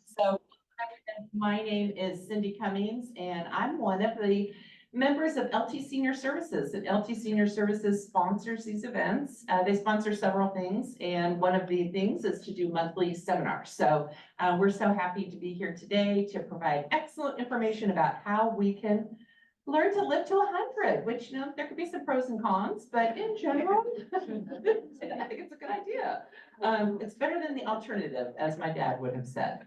So my name is Cindy Cummings, and I'm one of the members of LT Senior Services. And LT Senior Services sponsors these events. They sponsor several things, and one of the things is to do monthly seminars. So we're so happy to be here today to provide excellent information about how we can learn to live to 100, which, you know, there could be some pros and cons, but in general, I think it's a good idea. It's better than the alternative, as my dad would have said.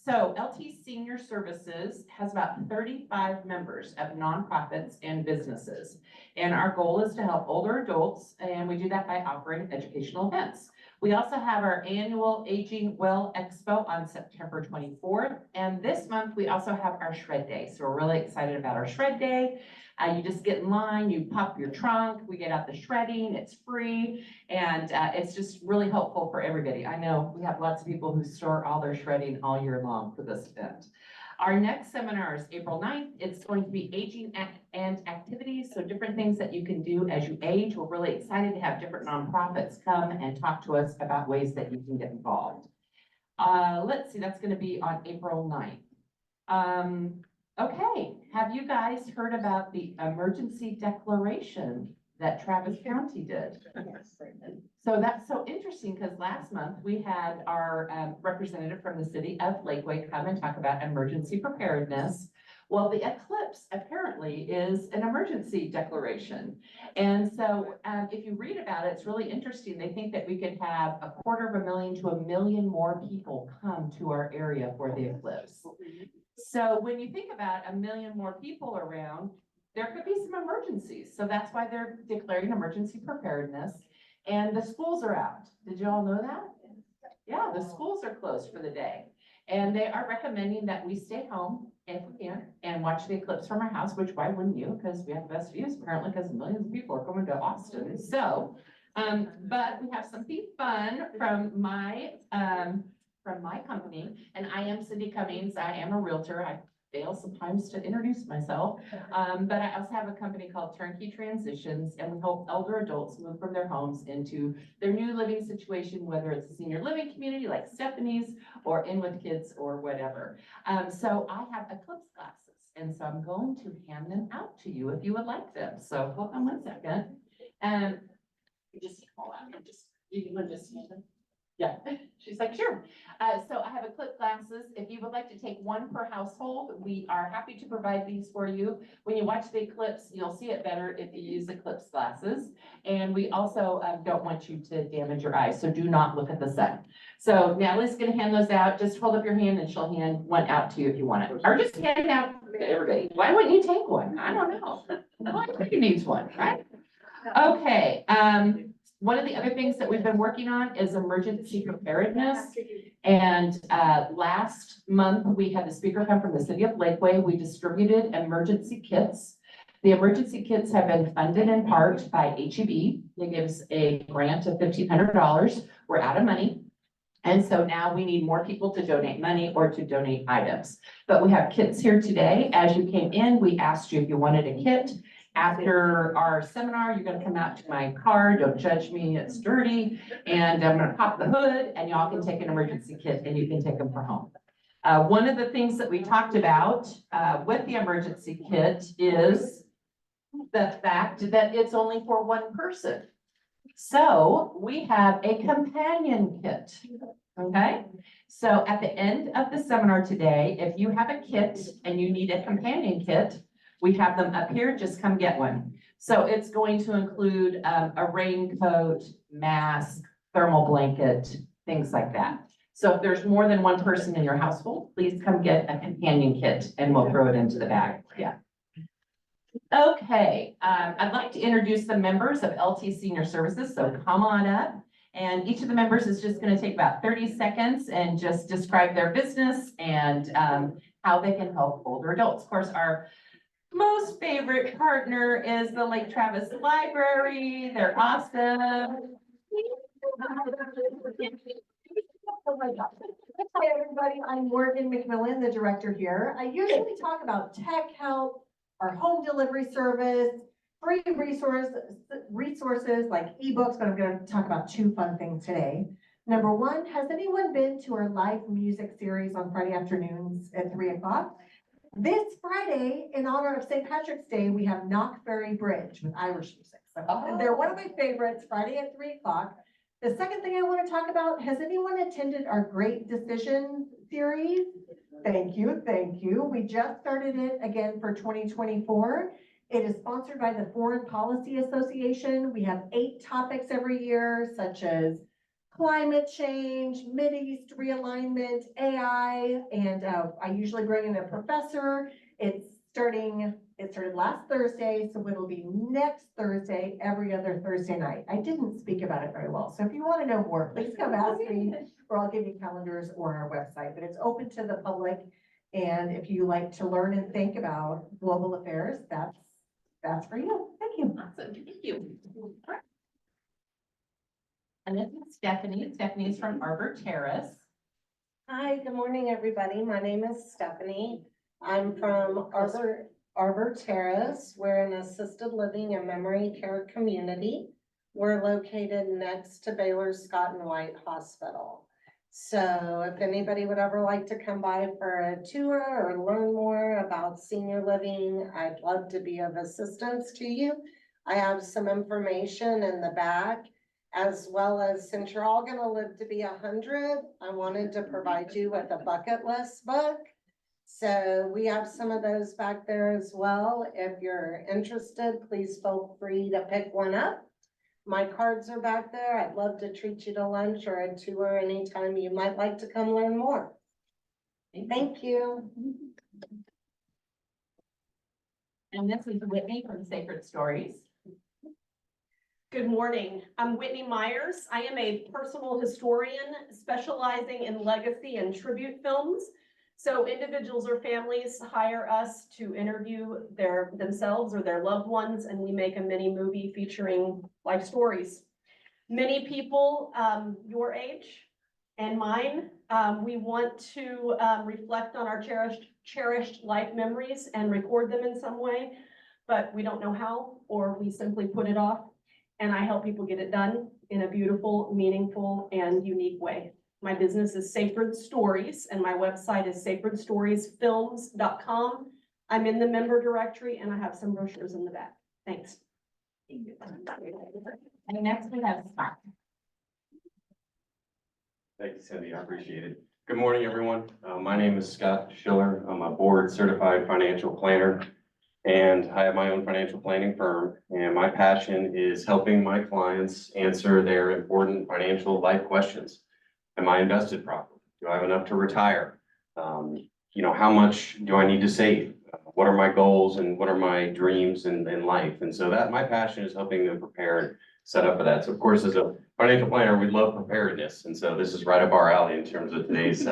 So LT Senior Services has about 35 members of nonprofits and businesses. And our goal is to help older adults, and we do that by offering educational events. We also have our annual Aging Well Expo on September 24th. And this month, we also have our Shred Day. So we're really excited about our Shred Day. You just get in line, you pop your trunk, we get out the shredding, it's free, and it's just really helpful for everybody. I know we have lots of people who store all their shredding all year long for this event. Our next seminar is April 9th. It's going to be aging and activities, so different things that you can do as you age. We're really excited to have different nonprofits come and talk to us about ways that you can get involved. Let's see, that's going to be on April 9th. Okay, have you guys heard about the emergency declaration that Travis County did? So that's so interesting because last month we had our representative from the city of Lakeway come and talk about emergency preparedness. Well, the eclipse apparently is an emergency declaration. And so if you read about it, it's really interesting. They think that we could have 250,000 to 1 million more people come to our area for the eclipse. So when you think about 1 million more people around, there could be some emergencies. So that's why they're declaring emergency preparedness. And the schools are out. Did you all know that? Yeah, the schools are closed for the day. And they are recommending that we stay home if we can and watch the eclipse from our house, which why wouldn't you? Because we have the best views apparently because millions of people are coming to Austin. So, but we have something fun from my company, and I am Cindy Cummings. I am a realtor. I fail sometimes to introduce myself, but I also have a company called Turnkey Transitions, and we help elder adults move from their homes into their new living situation, whether it's a senior living community like Stephanie's or in with kids or whatever. So I have eclipse glasses, and so I'm going to hand them out to you if you would like them. So hold on 1 second. Just hold on. You can just hand them. Yeah, she's like, sure. So I have eclipse glasses. If you would like to take one per household, we are happy to provide these for you. When you watch the eclipse, you'll see it better if you use eclipse glasses. And we also don't want you to damage your eyes, so do not look at the sun. So Natalie's gonna hand those out. Just hold up your hand and she'll hand one out to you if you want it. Or just hand it out to everybody. Why wouldn't you take one? I don't know. Well, everybody needs one, right? Okay. One of the other things that we've been working on is emergency preparedness. And last month, we had the speaker come from the city of Lakeway. We distributed emergency kits. The emergency kits have been funded in part by HEB. They gave us a grant of $1,500. We're out of money. And so now we need more people to donate money or to donate items. But we have kits here today. As you came in, we asked you if you wanted a kit. After our seminar, you're gonna come out to my car. Don't judge me, it's dirty. And I'm gonna pop the hood and y'all can take an emergency kit and you can take them for home. One of the things that we talked about with the emergency kit is the fact that it's only for one person. So we have a companion kit, okay? So at the end of the seminar today, if you have a kit and you need a companion kit, we have them up here, just come get one. So it's going to include a raincoat, mask, thermal blanket, things like that. So if there's more than one person in your household, please come get a companion kit and we'll throw it into the bag. Yeah. Okay, I'd like to introduce the members of LT Senior Services, so come on up. And each of the members is just going to take about 30 seconds and just describe their business and how they can help older adults. Of course, our most favorite partner is the Lake Travis Library. They're awesome. Hi, everybody. I'm Morgan McMillan, the director here. I usually talk about tech help, our home delivery service, free resources like ebooks, but I'm going to talk about two fun things today. Number one, has anyone been to our live music series on Friday afternoons at 3 o'clock? This Friday, in honor of St. Patrick's Day, we have Knockberry Bridge with Irish music. So they're one of my favorites, Friday at 3 o'clock. The second thing I want to talk about, has anyone attended our Great Decision series? Thank you, thank you. We just started it again for 2024. It is sponsored by the Foreign Policy Association. We have 8 topics every year, such as climate change, Mideast realignment, AI, and I usually bring in a professor. It started last Thursday, so it'll be next Thursday, every other Thursday night. I didn't speak about it very well, so if you want to know more, please come ask me, or I'll give you calendars or our website, but it's open to the public. And if you like to learn and think about global affairs, that's for you. Thank you. Awesome, thank you. And this is Stephanie. Stephanie's from Arbor Terrace. Hi, good morning, everybody. My name is Stephanie. I'm from Arbor Terrace. We're an assisted living and memory care community. We're located next to Baylor Scott and White Hospital. So if anybody would ever like to come by for a tour or learn more about senior living, I'd love to be of assistance to you. I have some information in the back, as well as, since you're all gonna live to be 100, I wanted to provide you with a bucket list book. So we have some of those back there as well. If you're interested, please feel free to pick one up. My cards are back there. I'd love to treat you to lunch or a tour anytime you might like to come learn more. Thank you. And this is Whitney from Sacred Stories. Good morning. I'm Whitney Myers. I am a personal historian specializing in legacy and tribute films. So individuals or families hire us to interview themselves or their loved ones, and we make a mini movie featuring life stories. Many people your age and mine, we want to reflect on our cherished life memories and record them in some way, but we don't know how, or we simply put it off. And I help people get it done in a beautiful, meaningful, and unique way. My business is Sacred Stories, and my website is sacredstoriesfilms.com. I'm in the member directory, and I have some brochures in the back. Thanks. And next we have Scott. Thank you, Cindy. I appreciate it. Good morning, everyone. My name is Scott Schiller. I'm a board certified financial planner, and I have my own financial planning firm. And my passion is helping my clients answer their important financial life questions. Am I invested properly? Do I have enough to retire? How much do I need to save? What are my goals and what are my dreams in life? And so that my passion is helping them prepare and set up for that. So of course, as a financial planner, we love preparedness. And so this is right up our alley in terms of today's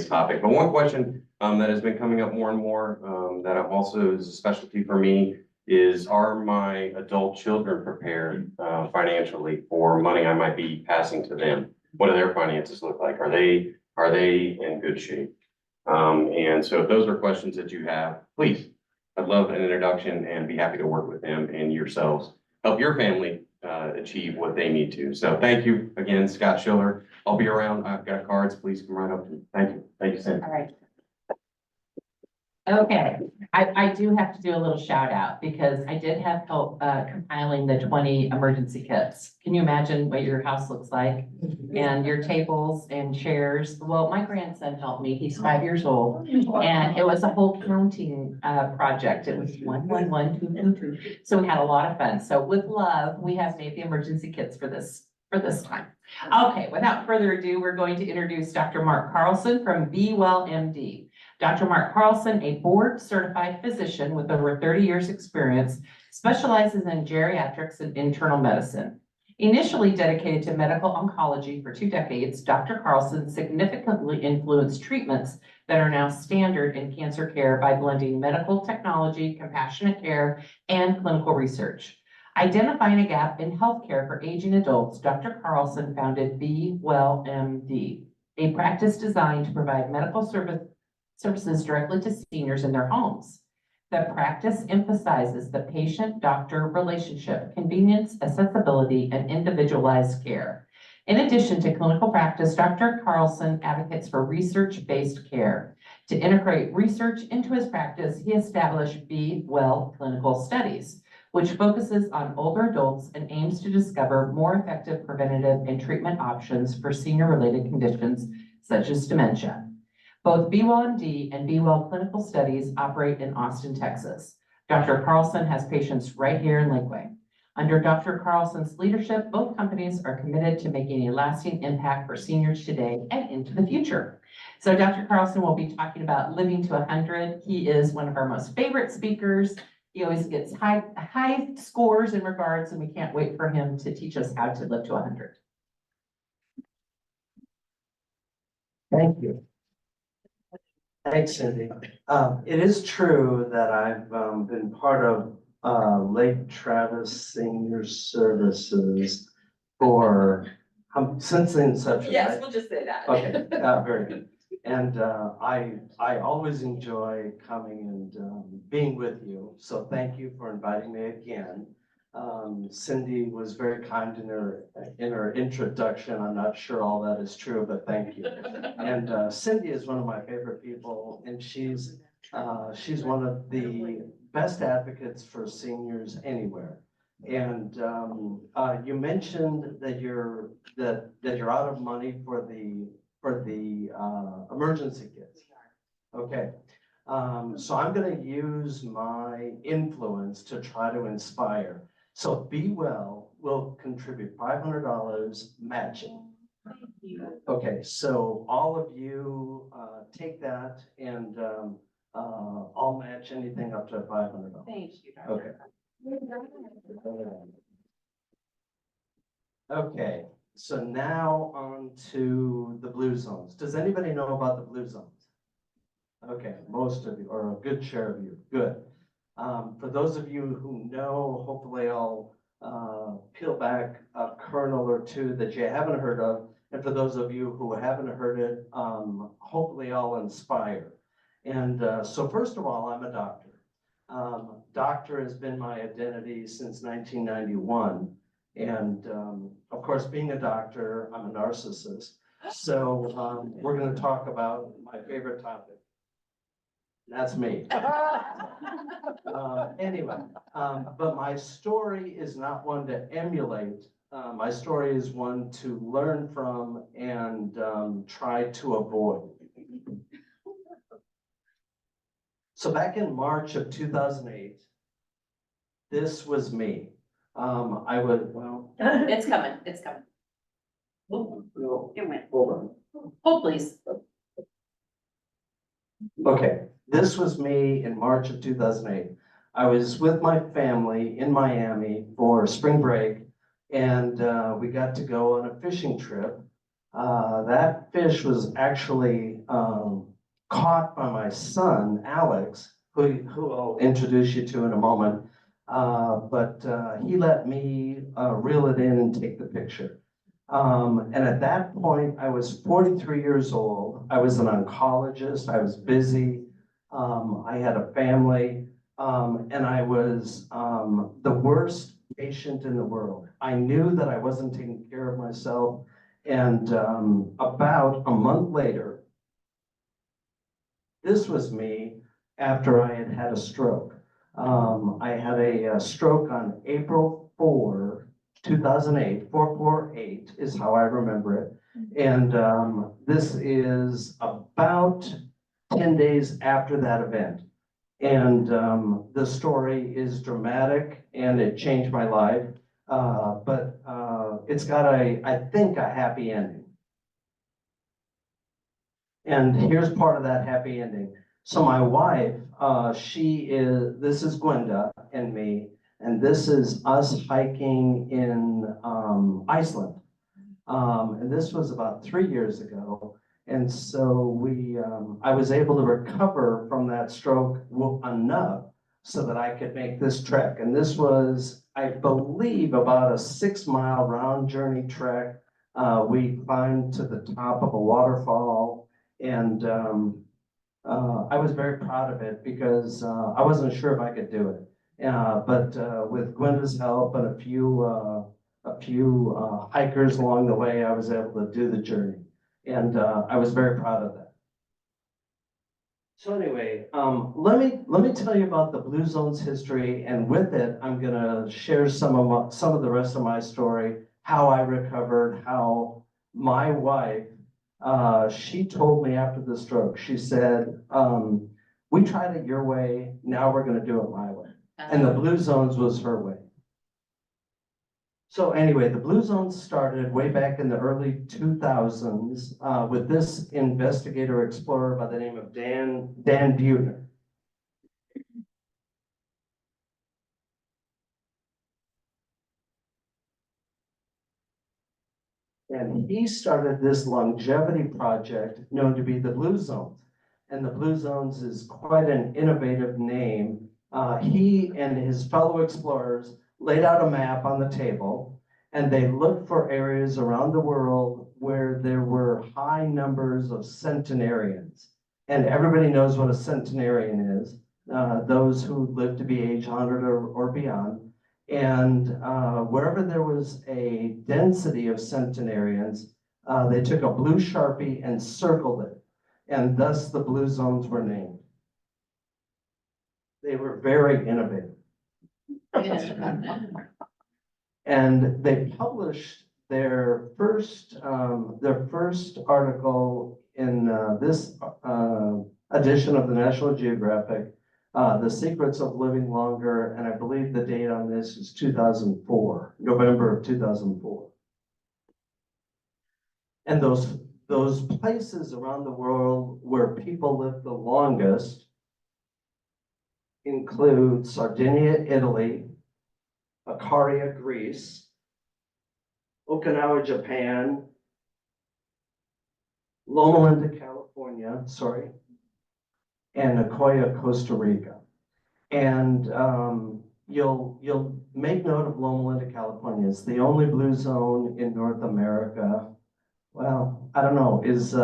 topic. But one question that has been coming up more and more that I'm also is a specialty for me is, are my adult children prepared financially for money I might be passing to them? What do their finances look like? Are they in good shape? And so if those are questions that you have, please, I'd love an introduction and be happy to work with them and yourselves, help your family achieve what they need to. So thank you again, Scott Schiller. I'll be around. I've got cards. Please come right up to me. Thank you. Thank you, Cindy. All right. Okay, I do have to do a little shout out because I did have help compiling the 20 emergency kits. Can you imagine what your house looks like? And your tables and chairs? Well, my grandson helped me. He's 5 years old. And it was a whole counting project. It was 1, 1, 1, 2, 2, 2. So we had a lot of fun. So with love, we have made the emergency kits for this time. Okay, without further ado, we're going to introduce Dr. Mark Carlson from Be Well MD. Dr. Mark Carlson, a board certified physician with over 30 years experience, specializes in geriatrics and internal medicine. Initially dedicated to medical oncology for 2 decades, Dr. Carlson significantly influenced treatments that are now standard in cancer care by blending medical technology, compassionate care, and clinical research. Identifying a gap in healthcare for aging adults, Dr. Carlson founded Be Well MD, a practice designed to provide medical services directly to seniors in their homes. The practice emphasizes the patient-doctor relationship, convenience, accessibility, and individualized care. In addition to clinical practice, Dr. Carlson advocates for research-based care. To integrate research into his practice, he established Be Well Clinical Studies, which focuses on older adults and aims to discover more effective preventative and treatment options for senior-related conditions such as dementia. Both Be Well MD and Be Well Clinical Studies operate in Austin, Texas. Dr. Carlson has patients right here in Lakeway. Under Dr. Carlson's leadership, both companies are committed to making a lasting impact for seniors today and into the future. So Dr. Carlson will be talking about living to 100. He is one of our most favorite speakers. He always gets high scores in regards, and we can't wait for him to teach us how to live to 100. Thank you. Thanks, Cindy. It is true that I've been part of Lake Travis Senior Services for since the inception. Right? we'll just say that. Okay, very good. And I always enjoy coming and being with you. So thank you for inviting me again. Cindy was very kind in her introduction. I'm not sure all that is true, but thank you. And Cindy is one of my favorite people, and she's one of the best advocates for seniors anywhere. And you mentioned that you're out of money for the emergency kits. Okay. So I'm going to use my influence to try to inspire. So Be Well will contribute $500 matching. Thank you. Okay, so all of you take that and I'll match anything up to $500. Thank you, Dr. Okay. Okay, so now on to the blue zones. Does anybody know about the blue zones? Okay, most of you, or a good share of you, good. For those of you who know, hopefully I'll peel back a kernel or two that you haven't heard of. And for those of you who haven't heard it, hopefully I'll inspire. And so first of all, I'm a doctor. Doctor has been my identity since 1991. And of course, being a doctor, I'm a narcissist. So we're going to talk about my favorite topic. That's me. Anyway, but my story is not one to emulate. My story is one to learn from and try to avoid. So back in March of 2008, this was me. I would, well. It's coming, it's coming. No, It went. hold on. Hold, please. Okay, this was me in March of 2008. I was with my family in Miami for spring break, and we got to go on a fishing trip. That fish was actually caught by my son, Alex, who I'll introduce you to in a moment. But he let me reel it in and take the picture. And at that point, I was 43 years old. I was an oncologist. I was busy. I had a family, and I was the worst patient in the world. I knew that I wasn't taking care of myself. And about a month later, this was me after I had had a stroke. I had a stroke on April 4, 2008, 448 is how I remember it. And this is about 10 days after that event. And the story is dramatic and it changed my life. But it's got I think, a happy ending. And here's part of that happy ending. So my wife, this is Gwenda and me, and this is us hiking in Iceland. And this was about 3 years ago. And so I was able to recover from that stroke enough so that I could make this trek. And this was, I believe, about a 6-mile round journey trek. We climbed to the top of a waterfall, and I was very proud of it because I wasn't sure if I could do it. But with Gwenda's help and a a few hikers along the way, I was able to do the journey. And I was very proud of that. So anyway, let me tell you about the Blue Zone's history, and with it, I'm gonna share some of the rest of my story, how I recovered, how my wife, she told me after the stroke, she said, we tried it your way, now we're gonna do it my way. And the Blue Zones was her way. So anyway, the Blue Zones started way back in the early 2000s with this investigator explorer by the name of Dan Buettner. And he started this longevity project known to be the Blue Zones. And the Blue Zones is quite an innovative name. He and his fellow explorers laid out a map on the table, and they looked for areas around the world where there were high numbers of centenarians. And everybody knows what a centenarian is, those who live to be age 100 or beyond. And wherever there was a density of centenarians, they took a blue Sharpie and circled it. And thus the Blue Zones were named. They were very innovative. And they published their first article in this edition of the National Geographic, The Secrets of Living Longer, and I believe the date on this is 2004, November of 2004. And those places around the world where people live the longest include Sardinia, Italy, Ikaria, Greece, Okinawa, Japan, Loma Linda, California, and Nicoya, Costa Rica. And you'll make note of Loma Linda, California. It's the only blue zone in North America. Well, I don't know, is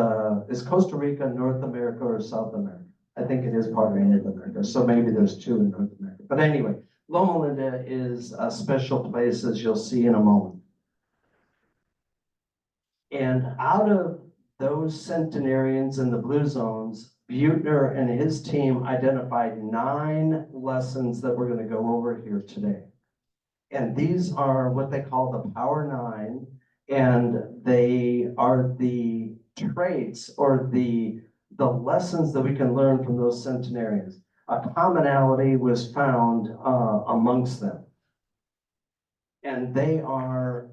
Costa Rica North America or South America? I think it is part of North America, so maybe there's two in North America. But anyway, Loma Linda is a special place, as you'll see in a moment. And out of those centenarians in the Blue Zones, Buettner and his team identified 9 lessons that we're going to go over here today. And these are what they call the Power 9, and they are the traits or the lessons that we can learn from those centenarians. A commonality was found amongst them. And they are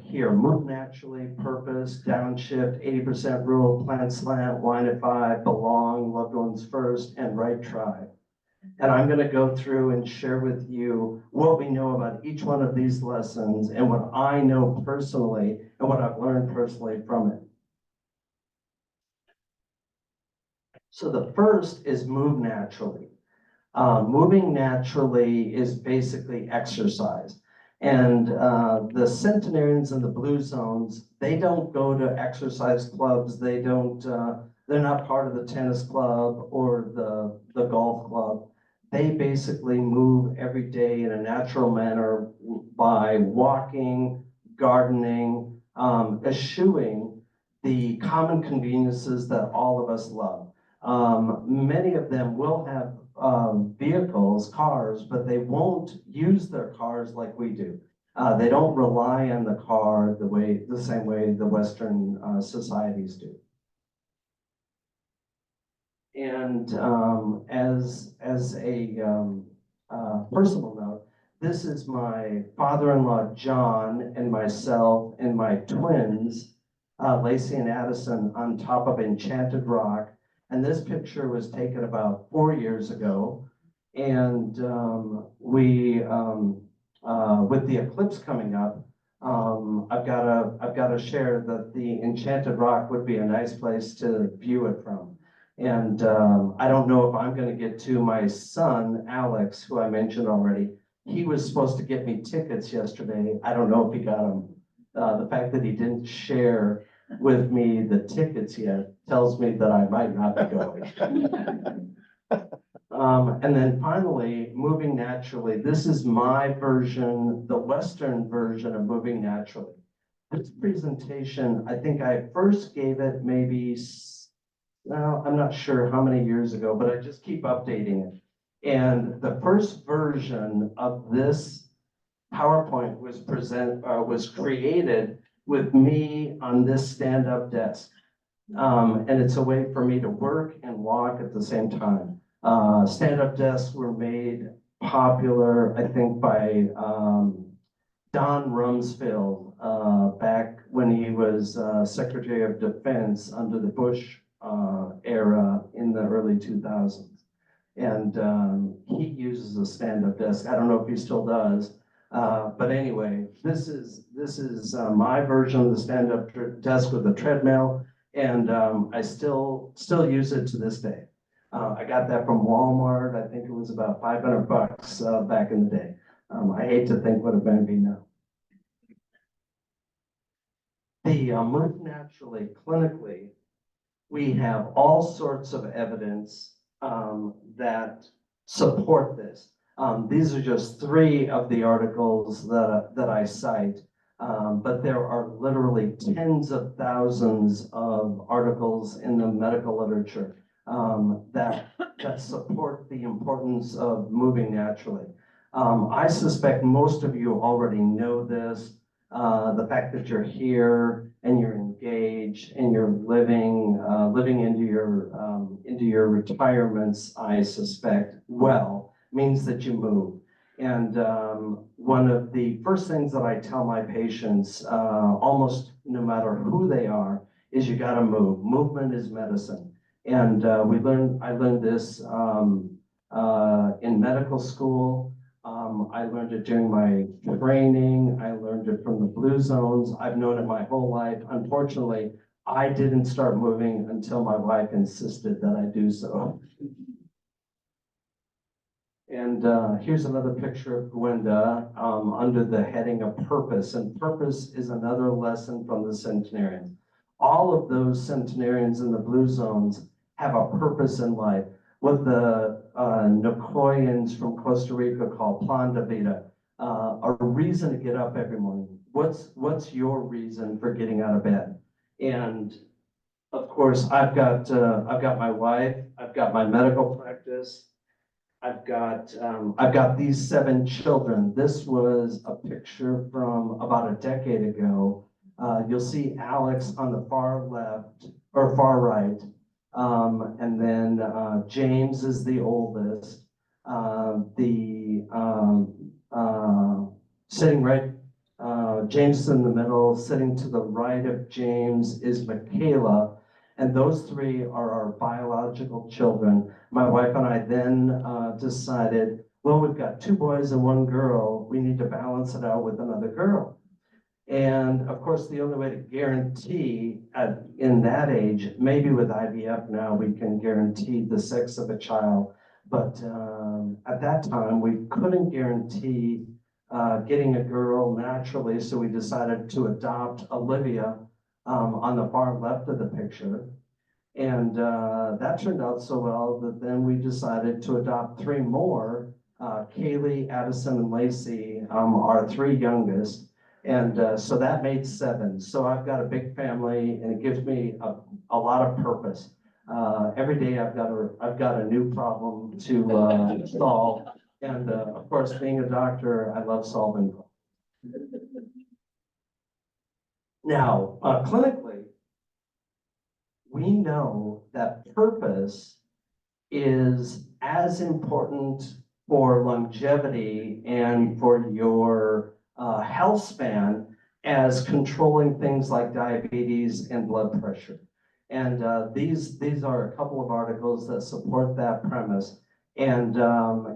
here: move naturally, purpose, downshift, 80% rule, plant slant, wine at 5, belong, loved ones first, and right tribe. And I'm going to go through and share with you what we know about each one of these lessons and what I know personally and what I've learned personally from it. So the first is move naturally. Moving naturally is basically exercise. And the centenarians in the Blue Zones, they don't go to exercise clubs. They don't, they're not part of the tennis club or the golf club. They basically move every day in a natural manner by walking, gardening, eschewing the common conveniences that all of us love. Many of them will have vehicles, cars, but they won't use their cars like we do. They don't rely on the car the same way the Western societies do. And as a personal note, this is my father-in-law John and myself and my twins, Lacey and Addison, on top of Enchanted Rock. And this picture was taken about 4 years ago. And with the eclipse coming up, I've got to share that the Enchanted Rock would be a nice place to view it from. And I don't know if I'm going to get to my son, Alex, who I mentioned already. He was supposed to get me tickets yesterday. I don't know if he got them. The fact that he didn't share with me the tickets yet tells me that I might not be going. And then finally, moving naturally. This is my version, the Western version of moving naturally. This presentation, I think I first gave it maybe, well, I'm not sure how many years ago, but I just keep updating it. And the first version of this PowerPoint was created with me on this stand-up desk. And it's a way for me to work and walk at the same time. Stand-up desks were made popular, I think, by Don Rumsfeld back when he was Secretary of Defense under the Bush era in the early 2000s. And he uses a stand-up desk. I don't know if he still does. But anyway, this is my version of the stand-up desk with a treadmill. And I still use it to this day. I got that from Walmart. I think it was about $500 back in the day. I hate to think what it might be now. The Move Naturally clinically, we have all sorts of evidence that support this. These are just 3 of the articles that I cite. But there are literally tens of thousands of articles in the medical literature that support the importance of moving naturally. I suspect most of you already know this. The fact that you're here and you're engaged and you're living into your retirements, I suspect, well, means that you move. And one of the first things that I tell my patients, almost no matter who they are, is you gotta move. Movement is medicine. And I learned this in medical school. I learned it during my training. I learned it from the Blue Zones. I've known it my whole life. Unfortunately, I didn't start moving until my wife insisted that I do so. And here's another picture of Gwenda under the heading of purpose. And purpose is another lesson from the centenarians. All of those centenarians in the Blue Zones have a purpose in life. What the Nicoyans from Costa Rica call plan de vida, a reason to get up every morning. What's your reason for getting out of bed? And of course, I've got my wife, I've got my medical practice, I've got these 7 children. This was a picture from about a decade ago. You'll see Alex on the far left or far right. And then James is the oldest. Sitting right, James is in the middle. Sitting to the right of James is Michaela. And those 3 are our biological children. My wife and I then decided, well, we've got 2 boys and 1 girl. We need to balance it out with another girl. And of course, the only way to guarantee in that age, maybe with IVF now, we can guarantee the sex of a child. But at that time, we couldn't guarantee getting a girl naturally. So we decided to adopt Olivia on the far left of the picture. And that turned out so well that then we decided to adopt 3 more. Kaylee, Addison, and Lacey, our 3 youngest. And so that made 7. So I've got a big family, and it gives me a lot of purpose. Every day I've got a new problem to solve. And of course, being a doctor, I love solving problems. Now, clinically, we know that purpose is as important for longevity and for your health span as controlling things like diabetes and blood pressure. And these are a couple of articles that support that premise. And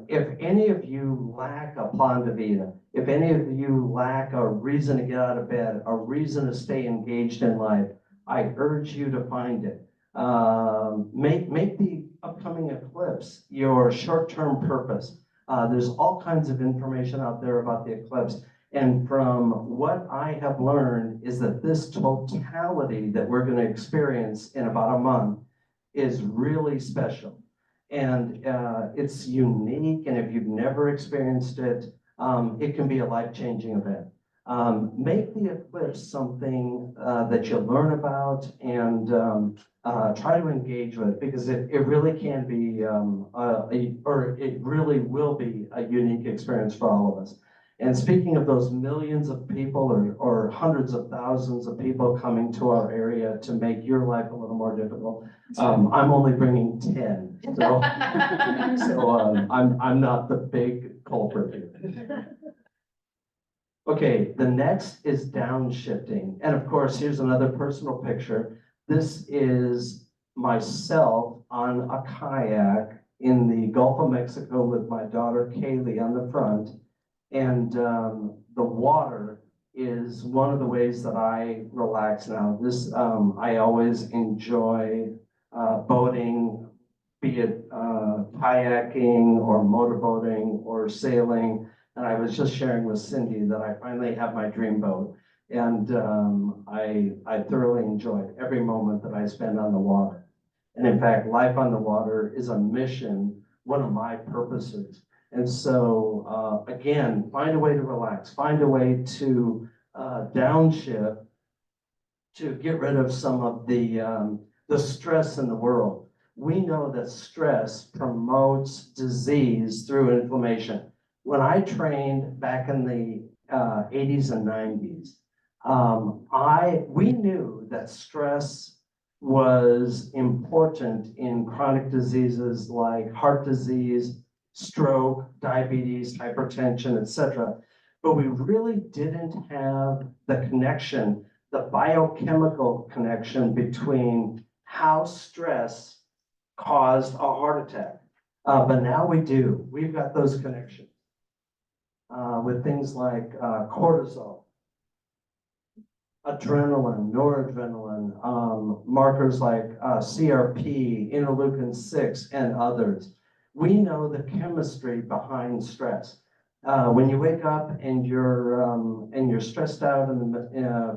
if any of you lack a plan de vida, if any of you lack a reason to get out of bed, a reason to stay engaged in life, I urge you to find it. Make the upcoming eclipse your short-term purpose. There's all kinds of information out there about the eclipse. And from what I have learned is that this totality that we're going to experience in about a month is really special. And it's unique, and if you've never experienced it, it can be a life-changing event. Make the eclipse something that you learn about and try to engage with, because it really can be, or it really will be a unique experience for all of us. And speaking of those millions of people or hundreds of thousands of people coming to our area to make your life a little more difficult, I'm only bringing 10. So, I'm not the big culprit here. Okay, the next is downshifting. And of course, here's another personal picture. This is myself on a kayak in the Gulf of Mexico with my daughter Kaylee on the front. And the water is one of the ways that I relax now. I always enjoy boating, be it kayaking or motorboating or sailing. And I was just sharing with Cindy that I finally have my dream boat. And I thoroughly enjoy every moment that I spend on the water. And in fact, life on the water is a mission, one of my purposes. And so, again, find a way to relax, find a way to downshift, to get rid of some of the stress in the world. We know that stress promotes disease through inflammation. When I trained back in the 80s and 90s, we knew that stress was important in chronic diseases like heart disease, stroke, diabetes, hypertension, etc. But we really didn't have the connection, the biochemical connection between how stress caused a heart attack. But now we do. We've got those connections with things like cortisol, adrenaline, noradrenaline, markers like CRP, interleukin-6, and others. We know the chemistry behind stress. When you wake up and you're stressed out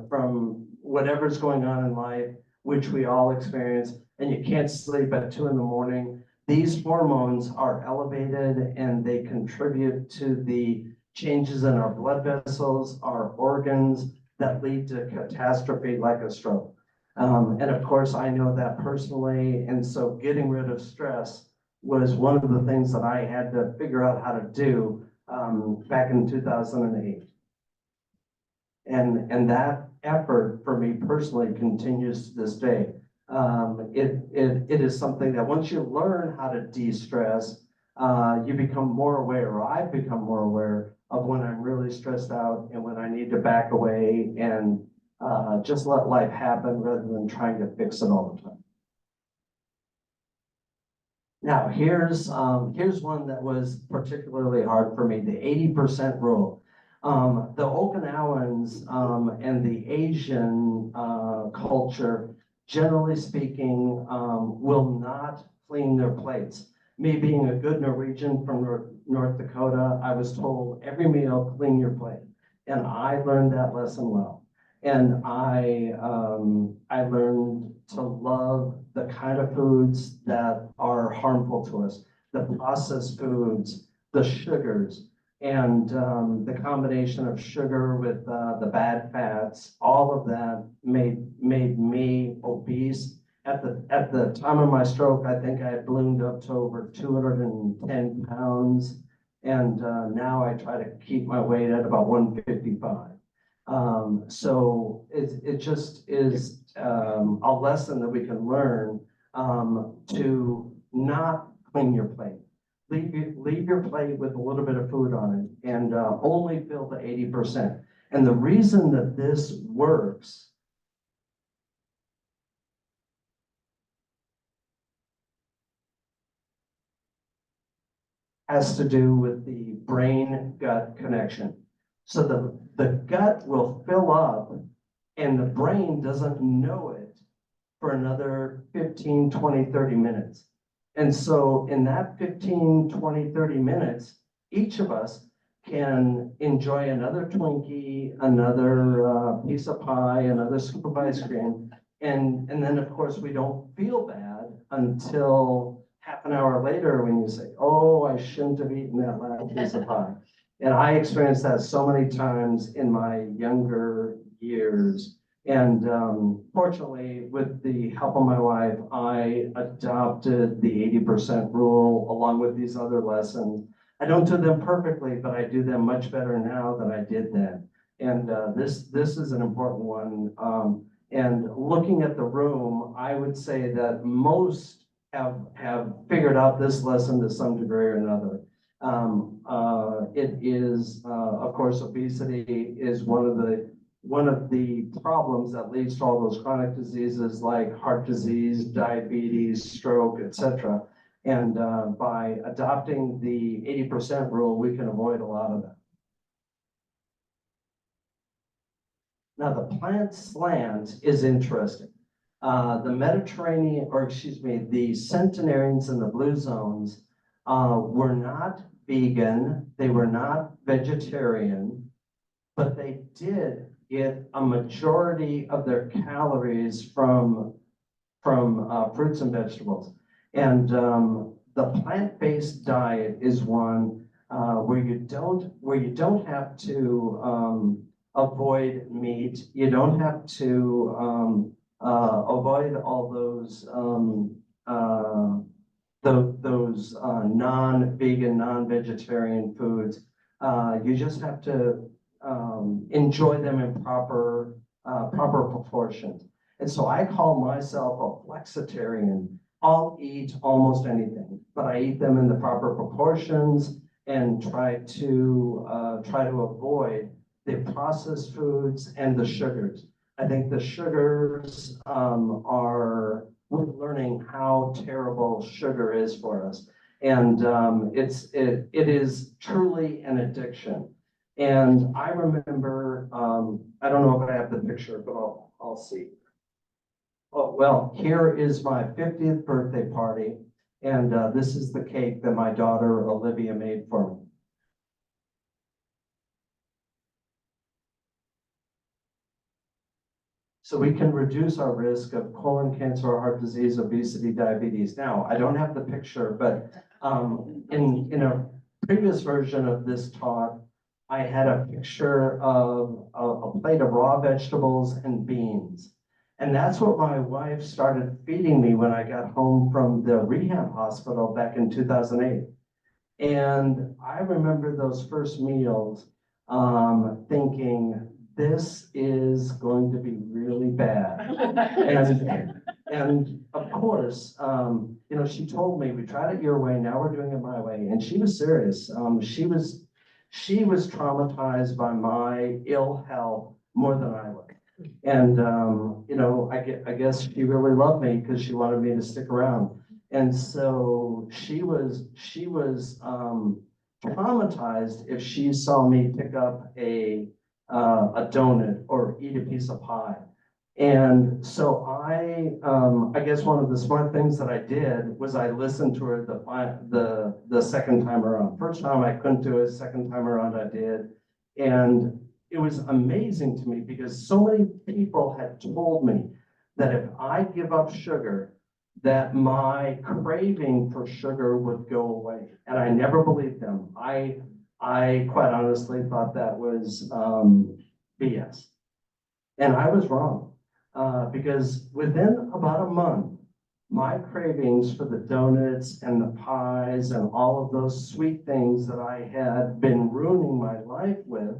from whatever's going on in life, which we all experience, and you can't sleep at 2 a.m, these hormones are elevated and they contribute to the changes in our blood vessels, our organs that lead to catastrophe like a stroke. And of course, I know that personally, and so getting rid of stress was one of the things that I had to figure out how to do back in 2008. And that effort for me personally continues to this day. It is something that once you learn how to de-stress, you become more aware, or I've become more aware of when I'm really stressed out and when I need to back away and just let life happen rather than trying to fix it all the time. Now, here's one that was particularly hard for me, the 80% rule. The Okinawans and the Asian culture, generally speaking, will not clean their plates. Me being a good Norwegian from North Dakota, I was told every meal, clean your plate. And I learned that lesson well. And I learned to love the kind of foods that are harmful to us, the processed foods, the sugars, and the combination of sugar with the bad fats. All of that made me obese. At the time of my stroke, I think I had ballooned up to over 210 pounds. And now I try to keep my weight at about 155. So it just is a lesson that we can learn to not clean your plate. Leave your plate with a little bit of food on it and only fill the 80%. And the reason that this works has to do with the brain-gut connection. So the gut will fill up and the brain doesn't know it for another 15, 20, 30 minutes. And so in that 15, 20, 30 minutes, each of us can enjoy another Twinkie, another piece of pie, another scoop of ice cream. And then of course we don't feel bad until half an hour later when you say, oh, I shouldn't have eaten that last piece of pie. And I experienced that so many times in my younger years. And fortunately, with the help of my wife, I adopted the 80% rule along with these other lessons. I don't do them perfectly, but I do them much better now than I did then. And this is an important one. And looking at the room, I would say that most have figured out this lesson to some degree or another. It is, of course, obesity is one of the problems that leads to all those chronic diseases like heart disease, diabetes, stroke, etc. And by adopting the 80% rule, we can avoid a lot of that. Now, the plant slant is interesting. The Mediterranean, or excuse me, the centenarians in the blue zones were not vegan, they were not vegetarian, but they did get a majority of their calories from fruits and vegetables. And the plant-based diet is one where you don't have to avoid meat. You don't have to avoid all those non-vegan, non-vegetarian foods. You just have to enjoy them in proper proportions. And so I call myself a flexitarian. I'll eat almost anything, but I eat them in the proper proportions and try to avoid the processed foods and the sugars. I think the sugars we're learning how terrible sugar is for us. And it is truly an addiction. And I remember, I don't know if I have the picture, but I'll see. Oh, well, here is my 50th birthday party. And this is the cake that my daughter Olivia made for me. So we can reduce our risk of colon cancer, heart disease, obesity, diabetes. Now, I don't have the picture, but in a previous version of this talk, I had a picture of a plate of raw vegetables and beans. And that's what my wife started feeding me when I got home from the rehab hospital back in 2008. And I remember those first meals thinking, this is going to be really bad. And of course, you know, she told me, we tried it your way, now we're doing it my way. And she was serious. She was traumatized by my ill health more than I was. And, you know, I guess she really loved me because she wanted me to stick around. And so she was traumatized if she saw me pick up a donut or eat a piece of pie. And so I guess one of the smart things that I did was I listened to her the second time around. First time I couldn't do it, second time around I did. And it was amazing to me because so many people had told me that if I give up sugar, that my craving for sugar would go away. And I never believed them. I quite honestly thought that was BS. And I was wrong because within about a month, my cravings for the donuts and the pies and all of those sweet things that I had been ruining my life with,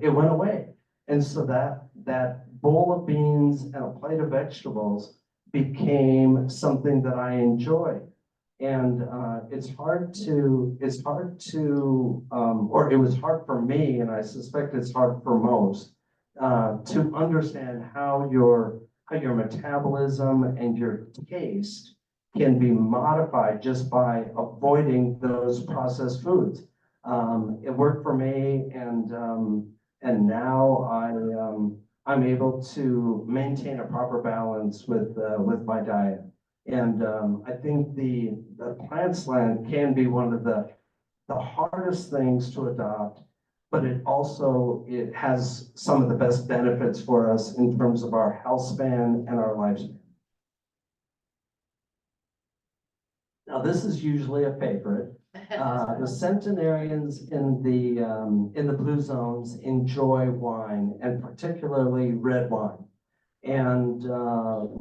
it went away. And so that bowl of beans and a plate of vegetables became something that I enjoyed. And it's hard to, or it was hard for me, and I suspect it's hard for most, to understand how your metabolism and your taste can be modified just by avoiding those processed foods. It worked for me, and now I'm able to maintain a proper balance with my diet. And I think the plant slant can be one of the hardest things to adopt, but it has some of the best benefits for us in terms of our health span and our lifespan. Now, this is usually a favorite. The centenarians in the blue zones enjoy wine, and particularly red wine. And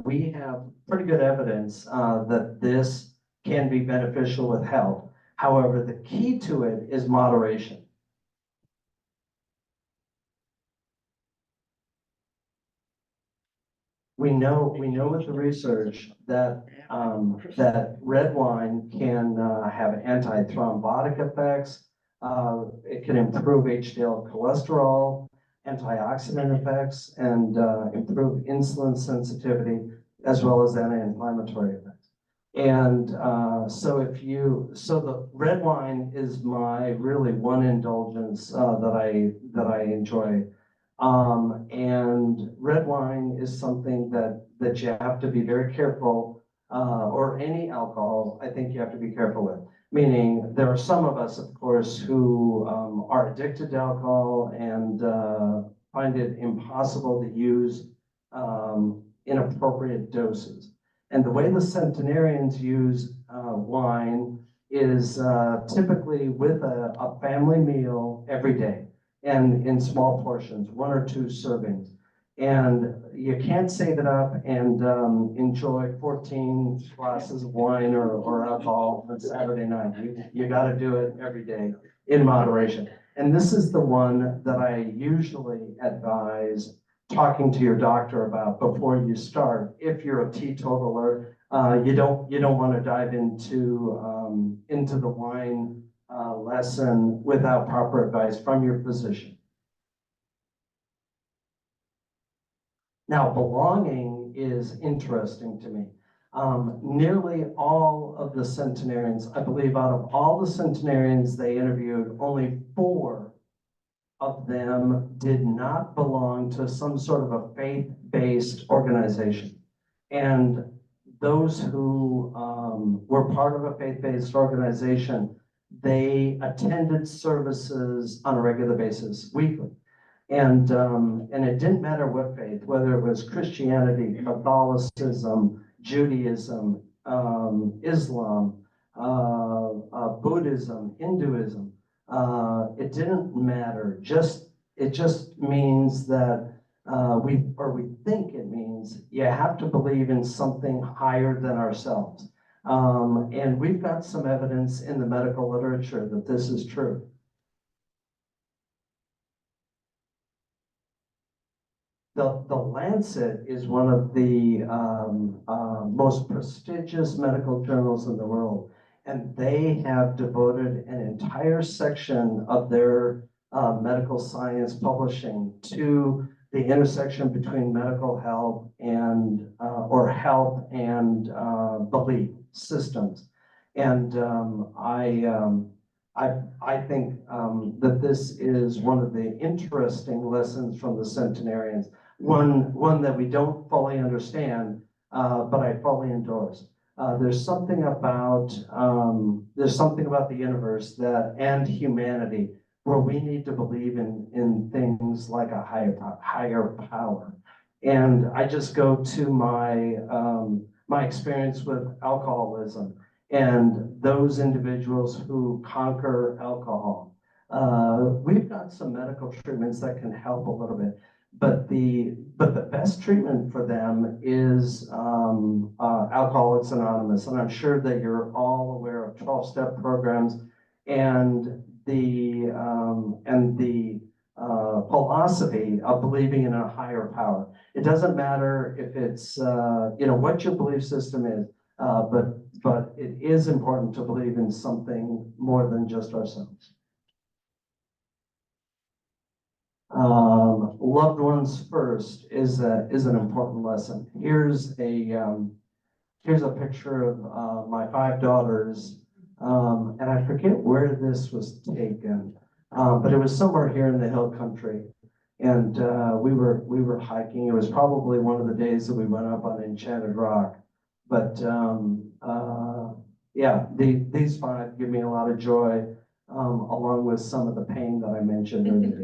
we have pretty good evidence that this can be beneficial with health. However, the key to it is moderation. We know with the research that that red wine can have anti-thrombotic effects. It can improve HDL cholesterol, antioxidant effects, and improve insulin sensitivity, as well as anti-inflammatory effects. And so the red wine is my really one indulgence that I enjoy. And red wine is something that you have to be very careful, or any alcohol, I think you have to be careful with. Meaning, there are some of us, of course, who are addicted to alcohol and find it impossible to use inappropriate doses. And the way the centenarians use wine is typically with a family meal every day, and in small portions, 1 or 2 servings. And you can't save it up and enjoy 14 glasses of wine or alcohol on Saturday night. You got to do it every day in moderation. And this is the one that I usually advise talking to your doctor about before you start. If you're a teetotaler, you don't want to dive into the wine lesson without proper advice from your physician. Now, belonging is interesting to me. Nearly all of the centenarians, I believe out of all the centenarians they interviewed, only 4 of them did not belong to some sort of a faith-based organization. And those who were part of a faith-based organization, they attended services on a regular basis, weekly. And it didn't matter what faith, whether it was Christianity, Catholicism, Judaism, Islam, Buddhism, Hinduism. It didn't matter. It just means that we think it means you have to believe in something higher than ourselves. And we've got some evidence in the medical literature that this is true. The Lancet is one of the most prestigious medical journals in the world, and they have devoted an entire section of their medical science publishing to the intersection between medical health and belief systems. And I think that this is one of the interesting lessons from the centenarians. One that we don't fully understand, but I fully endorse. There's something about the universe and humanity where we need to believe in things like a higher power. And I just go to my experience with alcoholism and those individuals who conquer alcohol. We've got some medical treatments that can help a little bit. But the best treatment for them is Alcoholics Anonymous, and I'm sure that you're all aware of 12-step programs and the philosophy of believing in a higher power. It doesn't matter if it's what your belief system is, but it is important to believe in something more than just ourselves. Loved ones first is an important lesson. Here's a picture of my 5 daughters, and I forget where this was taken, but it was somewhere here in the hill country, and we were hiking. It was probably one of the days that we went up on Enchanted Rock, but yeah, these 5 give me a lot of joy, along with some of the pain that I mentioned earlier.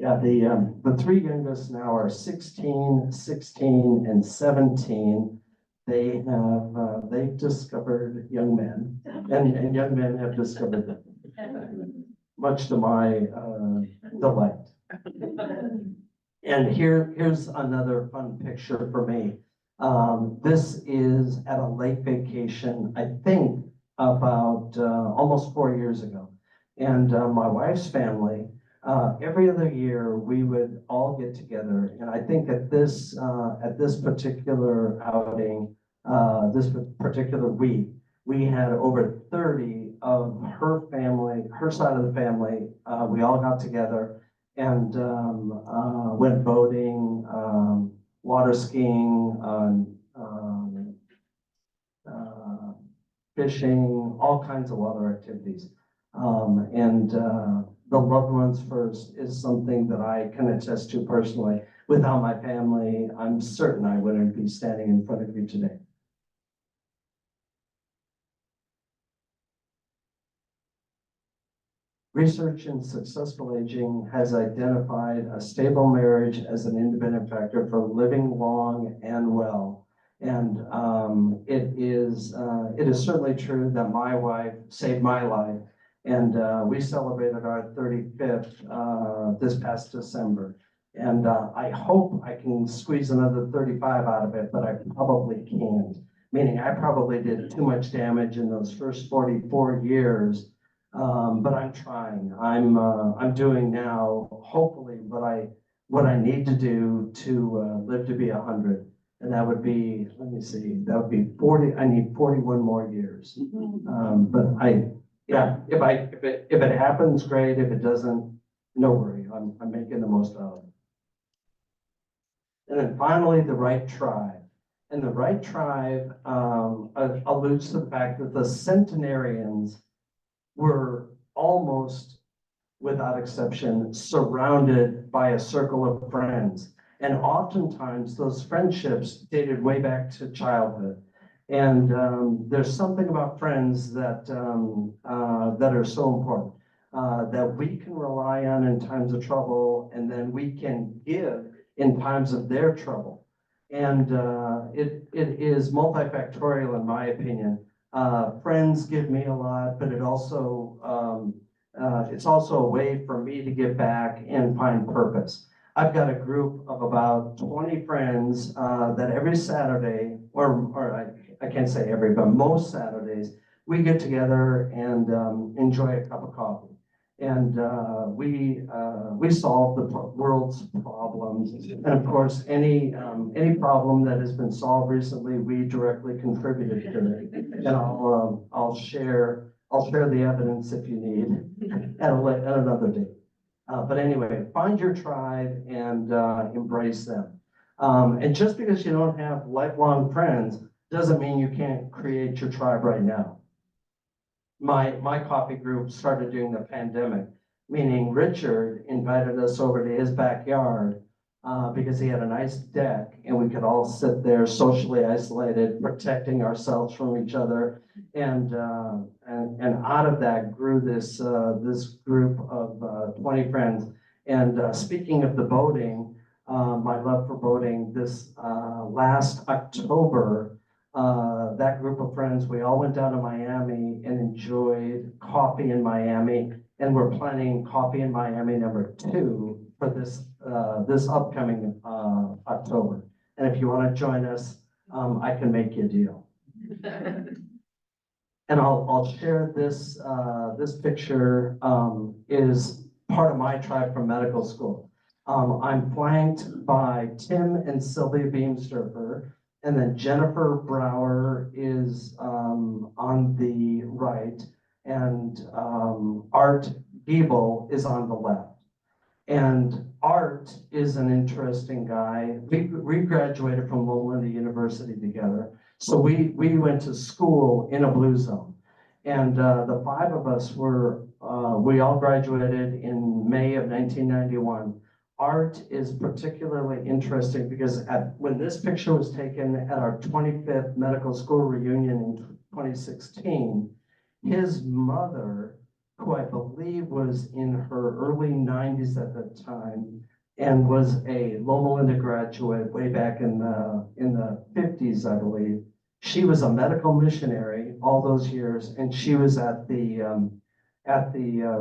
Yeah, the 3 youngest now are 16, 16, and 17. They've discovered young men, and young men have discovered them, much to my delight. And here's another fun picture for me. This is at a lake vacation, I think about almost 4 years ago. And my wife's family, every other year, we would all get together. And I think at this particular outing, this particular week, we had over 30 of her family, her side of the family. We all got together and went boating, water skiing, fishing, all kinds of water activities. The loved ones first is something that I can attest to personally. Without my family, I'm certain I wouldn't be standing in front of you today. Research in successful aging has identified a stable marriage as an independent factor for living long and well. And it is certainly true that my wife saved my life. And we celebrated our 35th this past December. And I hope I can squeeze another 35 out of it, but I probably can't. Meaning I probably did too much damage in those first 44 years. But I'm trying. I'm doing now, hopefully, what I need to do to live to be 100. And that would be, let me see, that would be 40. I need 41 more years. If it happens, great. If it doesn't, no worry. I'm making the most out of it. And then finally, the right tribe. And the right tribe alludes to the fact that the centenarians were almost, without exception, surrounded by a circle of friends. And oftentimes those friendships dated way back to childhood. And there's something about friends that are so important, that we can rely on in times of trouble, and then we can give in times of their trouble. And it is multifactorial in my opinion. Friends give me a lot, but it's also a way for me to give back and find purpose. I've got a group of about 20 friends that every Saturday, or I can't say every, but most Saturdays, we get together and enjoy a cup of coffee. And we solve the world's problems. And of course, any problem that has been solved recently, we directly contributed to it. And I'll share the evidence if you need at another date. But anyway, find your tribe and embrace them. And just because you don't have lifelong friends doesn't mean you can't create your tribe right now. My coffee group started during the pandemic, meaning Richard invited us over to his backyard because he had a nice deck and we could all sit there socially isolated, protecting ourselves from each other. And out of that grew this group of 20 friends. And speaking of the boating, my love for boating, this last October, that group of friends, we all went down to Miami and enjoyed coffee in Miami. And we're planning coffee in Miami #2 for this upcoming October. And if you want to join us, I can make you a deal. And I'll share this. This picture is part of my tribe from medical school. I'm flanked by Tim and Sylvia Beamsterfer, and then Jennifer Brower is on the right, and Art Giebel is on the left. And Art is an interesting guy. We graduated from Loma University together. So we went to school in a blue zone. And the 5 of us we all graduated in May of 1991. Art is particularly interesting because when this picture was taken at our 25th medical school reunion in 2016, his mother, who I believe was in her early 90s at the time, and was a Loma Linda graduate way back in the 50s, I believe. She was a medical missionary all those years, and she was at the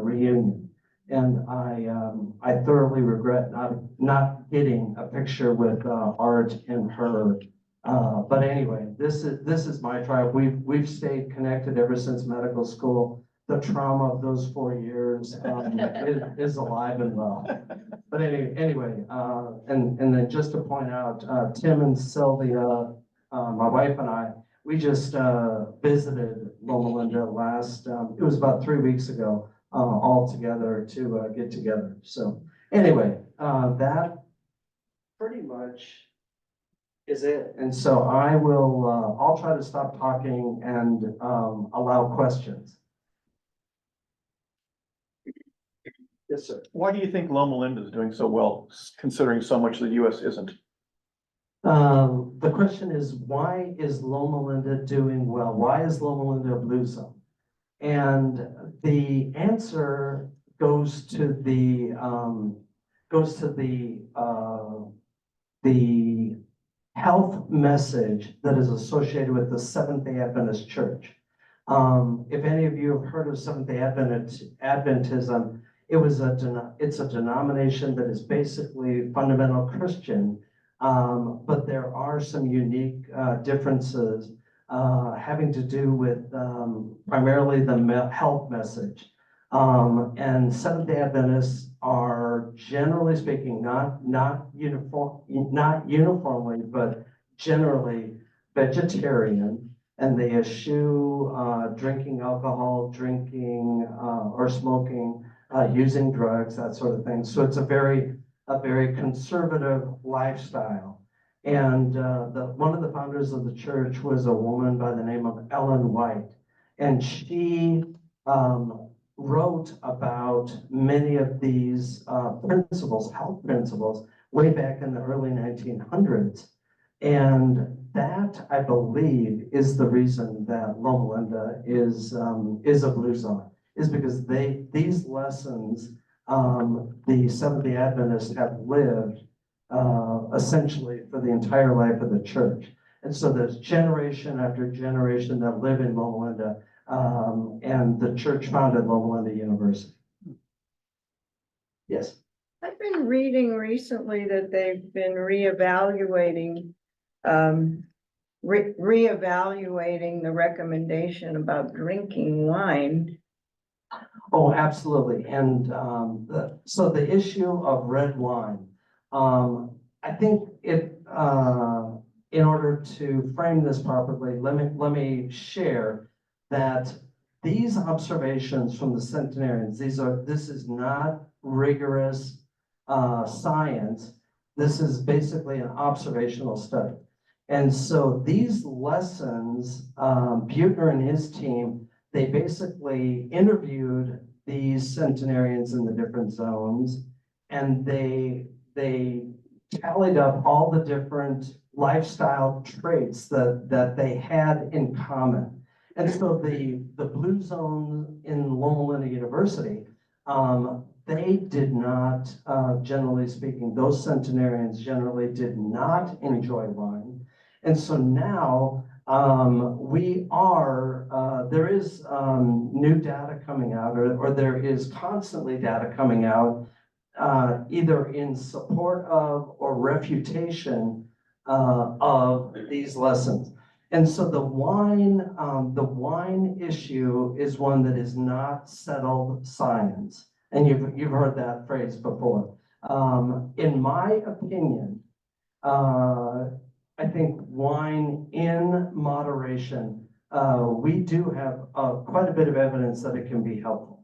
reunion. And I thoroughly regret not getting a picture with Art and her. But anyway, this is my tribe. We've stayed connected ever since medical school. The trauma of those 4 years is alive and well. But anyway, and then just to point out, Tim and Sylvia, my wife and I, we just visited Loma Linda it was about 3 weeks ago, all together to get together. So anyway, that pretty much is it. And so I'll try to stop talking and allow questions. Yes, sir. Why do you think Loma Linda is doing so well, considering so much of the US isn't? The question is, why is Loma Linda doing well? Why is Loma Linda a blue zone? And the answer goes to the health message that is associated with the Seventh-day Adventist Church. If any of you have heard of Seventh-day Adventism, it's a denomination that is basically fundamental Christian, but there are some unique differences having to do with primarily the health message. And Seventh-day Adventists are, generally speaking, not uniformly, but generally vegetarian, and they eschew drinking alcohol, or smoking, using drugs, that sort of thing. So it's a very conservative lifestyle. And one of the founders of the church was a woman by the name of Ellen White, and she wrote about many of these principles, health principles, way back in the early 1900s. And that, I believe, is the reason that Loma Linda is a blue zone, is because these lessons the Seventh-day Adventists have lived essentially for the entire life of the church. And so there's generation after generation that live in Loma Linda, and the church founded Loma Linda University. Yes. I've been reading recently that they've been reevaluating the recommendation about drinking wine. Oh, absolutely. And so the issue of red wine, I think in order to frame this properly, let me share that these observations from the centenarians, this is not rigorous science. This is basically an observational study. And so these lessons, Buechner and his team, they basically interviewed these centenarians in the different zones, and they tallied up all the different lifestyle traits that they had in common. And so the blue zone in Loma Linda University, they did not, generally speaking, those centenarians generally did not enjoy wine. And so now there is new data coming out, or there is constantly data coming out, either in support of or refutation of these lessons. And so the wine issue is one that is not settled science. And you've heard that phrase before. In my opinion, I think wine in moderation, we do have quite a bit of evidence that it can be helpful.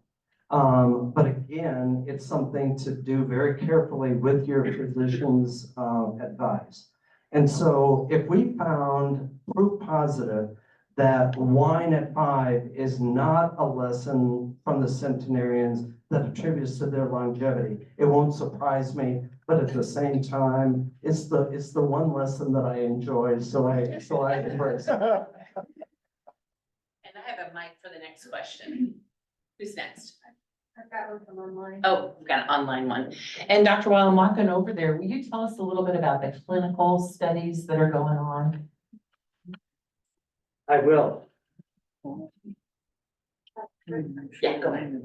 But again, it's something to do very carefully with your physician's advice. And so if we found proof positive that wine at 5 is not a lesson from the centenarians that attributes to their longevity, it won't surprise me. But at the same time, it's the one lesson that I enjoy, so I embrace it. And I have a mic for the next question. Who's next? I've got one from online. Oh, we've got an online one. And Dr. Weil, I'm walking over there. Will you tell us a little bit about the clinical studies that are going on? I will. Yeah, go ahead.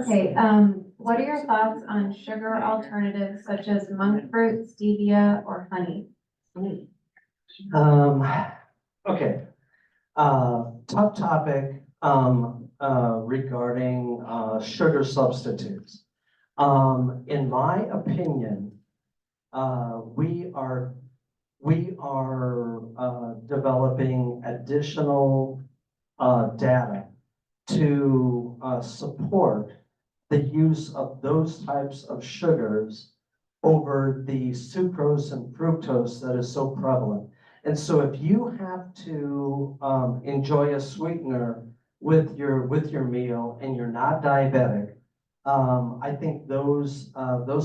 Okay, what are your thoughts on sugar alternatives such as monk fruit, stevia, or honey? Okay. Tough topic, regarding, sugar substitutes. In my opinion, we are developing additional, data to, support the use of those types of sugars over the sucrose and fructose that is so prevalent. And so if you have to, enjoy a sweetener with your meal and you're not diabetic, I think those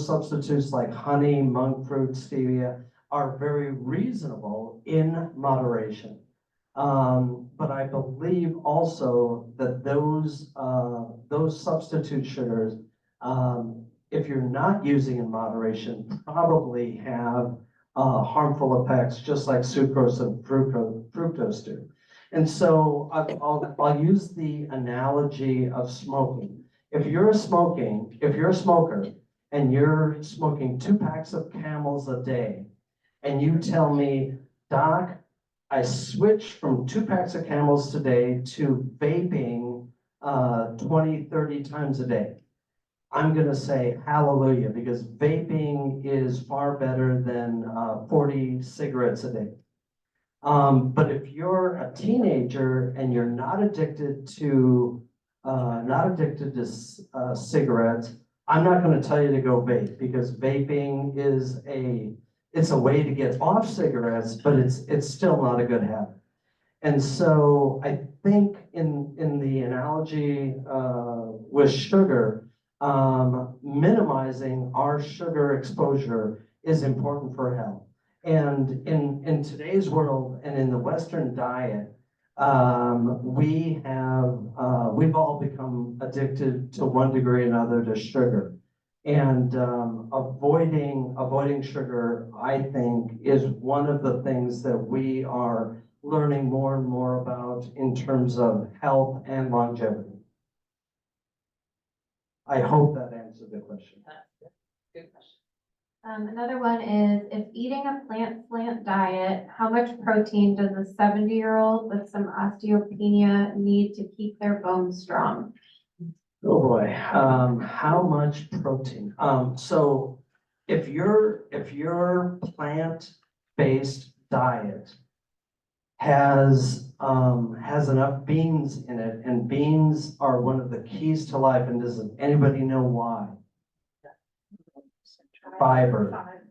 substitutes like honey, monk fruit, stevia are very reasonable in moderation. But I believe also that those substitute sugars, if you're not using in moderation, probably have harmful effects, just like sucrose and fructose do. And so I'll use the analogy of smoking. If you're a smoker and you're smoking 2 packs of Camels a day, and you tell me, Doc, I switched from 2 packs of Camels today to vaping 20, 30 times a day, I'm gonna say hallelujah, because vaping is far better than 40 cigarettes a day. But if you're a teenager and you're not addicted to cigarettes, I'm not gonna tell you to go vape, because vaping is it's a way to get off cigarettes, but it's still not a good habit. And so I think in the analogy with sugar, minimizing our sugar exposure is important for health. And in today's world and in the Western diet, we've all become addicted to one degree or another to sugar. And avoiding sugar, I think, is one of the things that we are learning more and more about in terms of health and longevity. I hope that answered the question. Good question. Another one is, if eating a plant diet, how much protein does a 70-year-old with some osteopenia need to keep their bones strong? Oh boy, how much protein? So if your plant-based diet has enough beans in it, and beans are one of the keys to life, and does anybody know why? Fiber.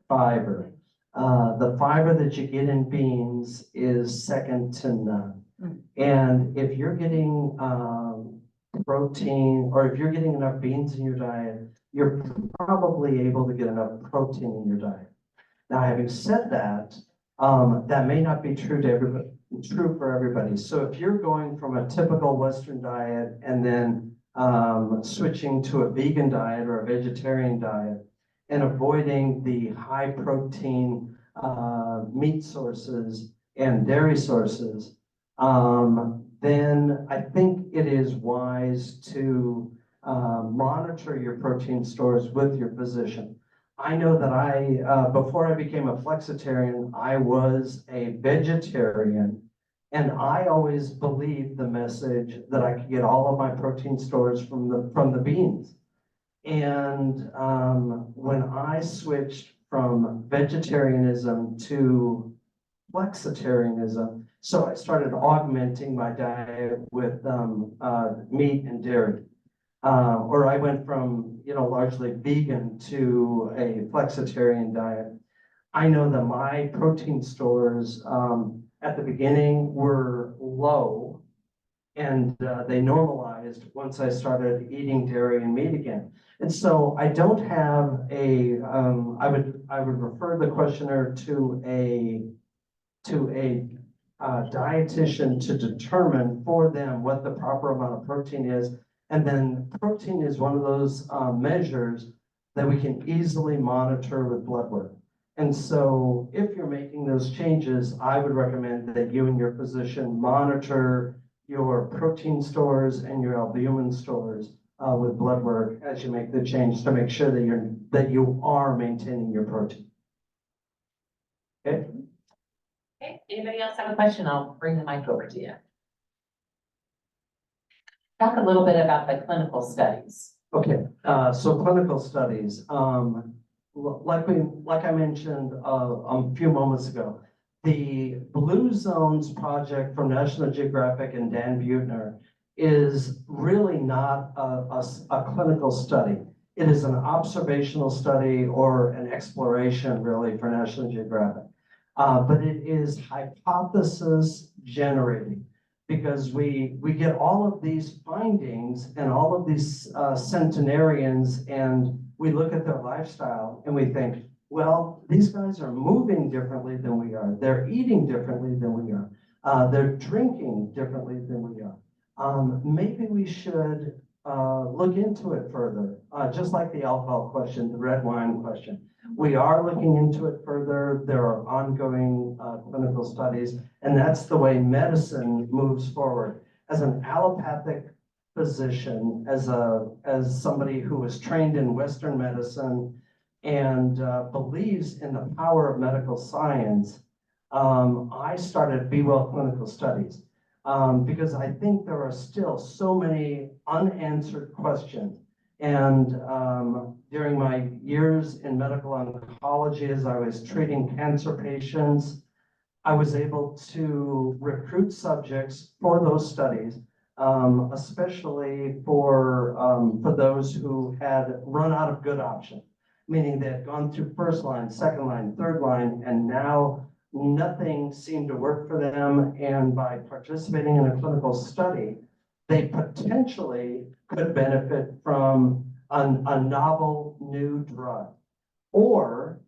The fiber that you get in beans is second to none. And if you're getting protein, or if you're getting enough beans in your diet, you're probably able to get enough protein in your diet. Now, having said that, that may not be true for everybody. So if you're going from a typical Western diet and then switching to a vegan diet or a vegetarian diet, and avoiding the high protein meat sources and dairy sources, then I think it is wise to monitor your protein stores with your physician. I know that before I became a flexitarian, I was a vegetarian, and I always believed the message that I could get all of my protein stores from the beans. And when I switched from vegetarianism to flexitarianism, so I started augmenting my diet with meat and dairy. Or I went from, largely vegan to a flexitarian diet. I know that my protein stores at the beginning were low, and they normalized once I started eating dairy and meat again. And so I don't have I would refer the questioner to a dietitian to determine for them what the proper amount of protein is. And then protein is one of those measures that we can easily monitor with blood work. And so if you're making those changes, I would recommend that you and your physician monitor your protein stores and your albumin stores with blood work as you make the change to make sure that you are maintaining your protein. Okay? Okay, anybody else have a question? I'll bring the mic over to you. Talk a little bit about the clinical studies. Okay, so clinical studies, like I mentioned a few moments ago, the Blue Zones project from National Geographic and Dan Buettner is really not a clinical study. It is an observational study or an exploration really for National Geographic. But it is hypothesis generating because we get all of these findings and all of these centenarians, and we look at their lifestyle and we think, well, these guys are moving differently than we are. They're eating differently than we are. They're drinking differently than we are. Maybe we should look into it further, just like the alcohol question, the red wine question. We are looking into it further. There are ongoing clinical studies, and that's the way medicine moves forward. As an allopathic physician, as somebody who was trained in Western medicine and believes in the power of medical science, I started Be Well Clinical Studies because I think there are still so many unanswered questions. And during my years in medical oncology, as I was treating cancer patients, I was able to recruit subjects for those studies, especially for those who had run out of good options, meaning they had gone through first line, second line, third line, and now nothing seemed to work for them. And by participating in a clinical study, they potentially could benefit from a novel new drug. Or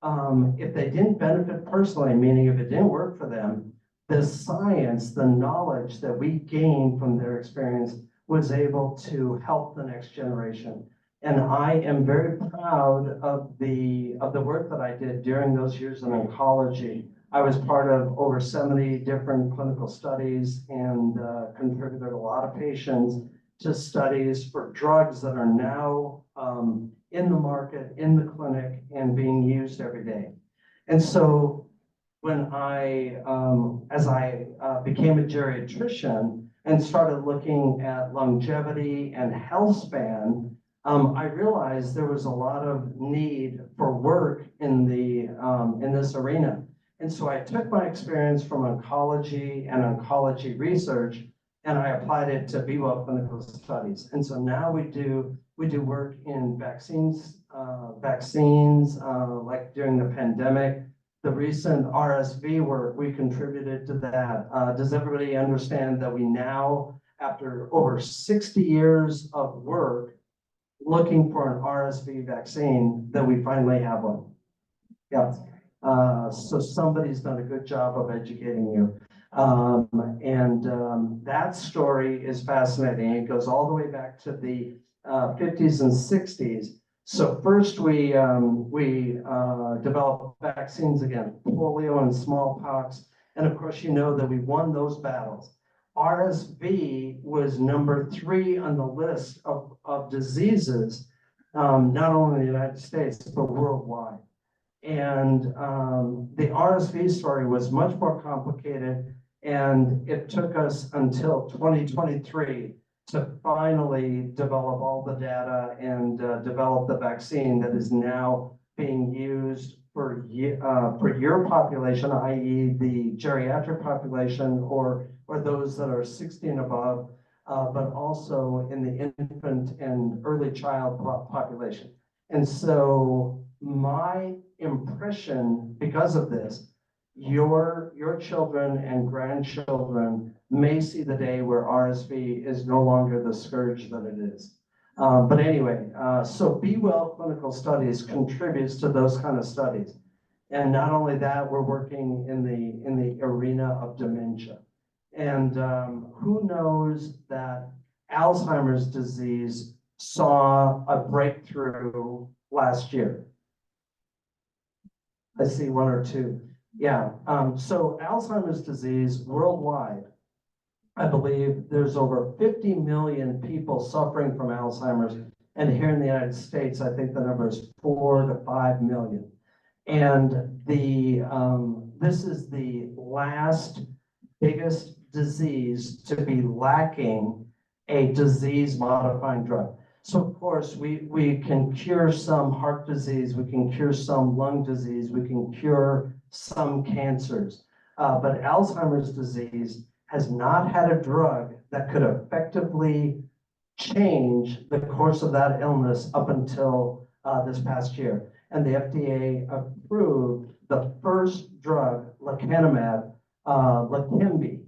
if they didn't benefit personally, meaning if it didn't work for them, the science, the knowledge that we gained from their experience was able to help the next generation. And I am very proud of the work that I did during those years in oncology. I was part of over 70 different clinical studies and contributed a lot of patients to studies for drugs that are now in the market, in the clinic, and being used every day. And so when as I became a geriatrician and started looking at longevity and health span, I realized there was a lot of need for work in this arena. And so I took my experience from oncology and oncology research, and I applied it to Be Well Clinical Studies. And so now we do work in vaccines, like during the pandemic. The recent RSV work, we contributed to that. Does everybody understand that we now, after over 60 years of work looking for an RSV vaccine, that we finally have one? Yeah. So somebody's done a good job of educating you. That story is fascinating. It goes all the way back to the 50s and 60s. So first we developed vaccines against polio and smallpox. And of course, you know that we won those battles. RSV was number 3 on the list of diseases, not only in the United States, but worldwide. And the RSV story was much more complicated, and it took us until 2023 to finally develop all the data and develop the vaccine that is now being used for your population, i.e. the geriatric population or those that are 60 and above, but also in the infant and early child population. And so my impression, because of this, your children and grandchildren may see the day where RSV is no longer the scourge that it is. But anyway, so Be Well Clinical Studies contributes to those kind of studies. And not only that, we're working in the arena of dementia. And who knows that Alzheimer's disease saw a breakthrough last year? I see one or two. Yeah, so Alzheimer's disease worldwide, I believe there's over 50 million people suffering from Alzheimer's. And here in the United States, I think the number is 4 to 5 million. And this is the last biggest disease to be lacking a disease-modifying drug. So of course, we can cure some heart disease, we can cure some lung disease, we can cure some cancers. But Alzheimer's disease has not had a drug that could effectively change the course of that illness up until this past year. And the FDA approved the first drug, lecanemab, Leqembi,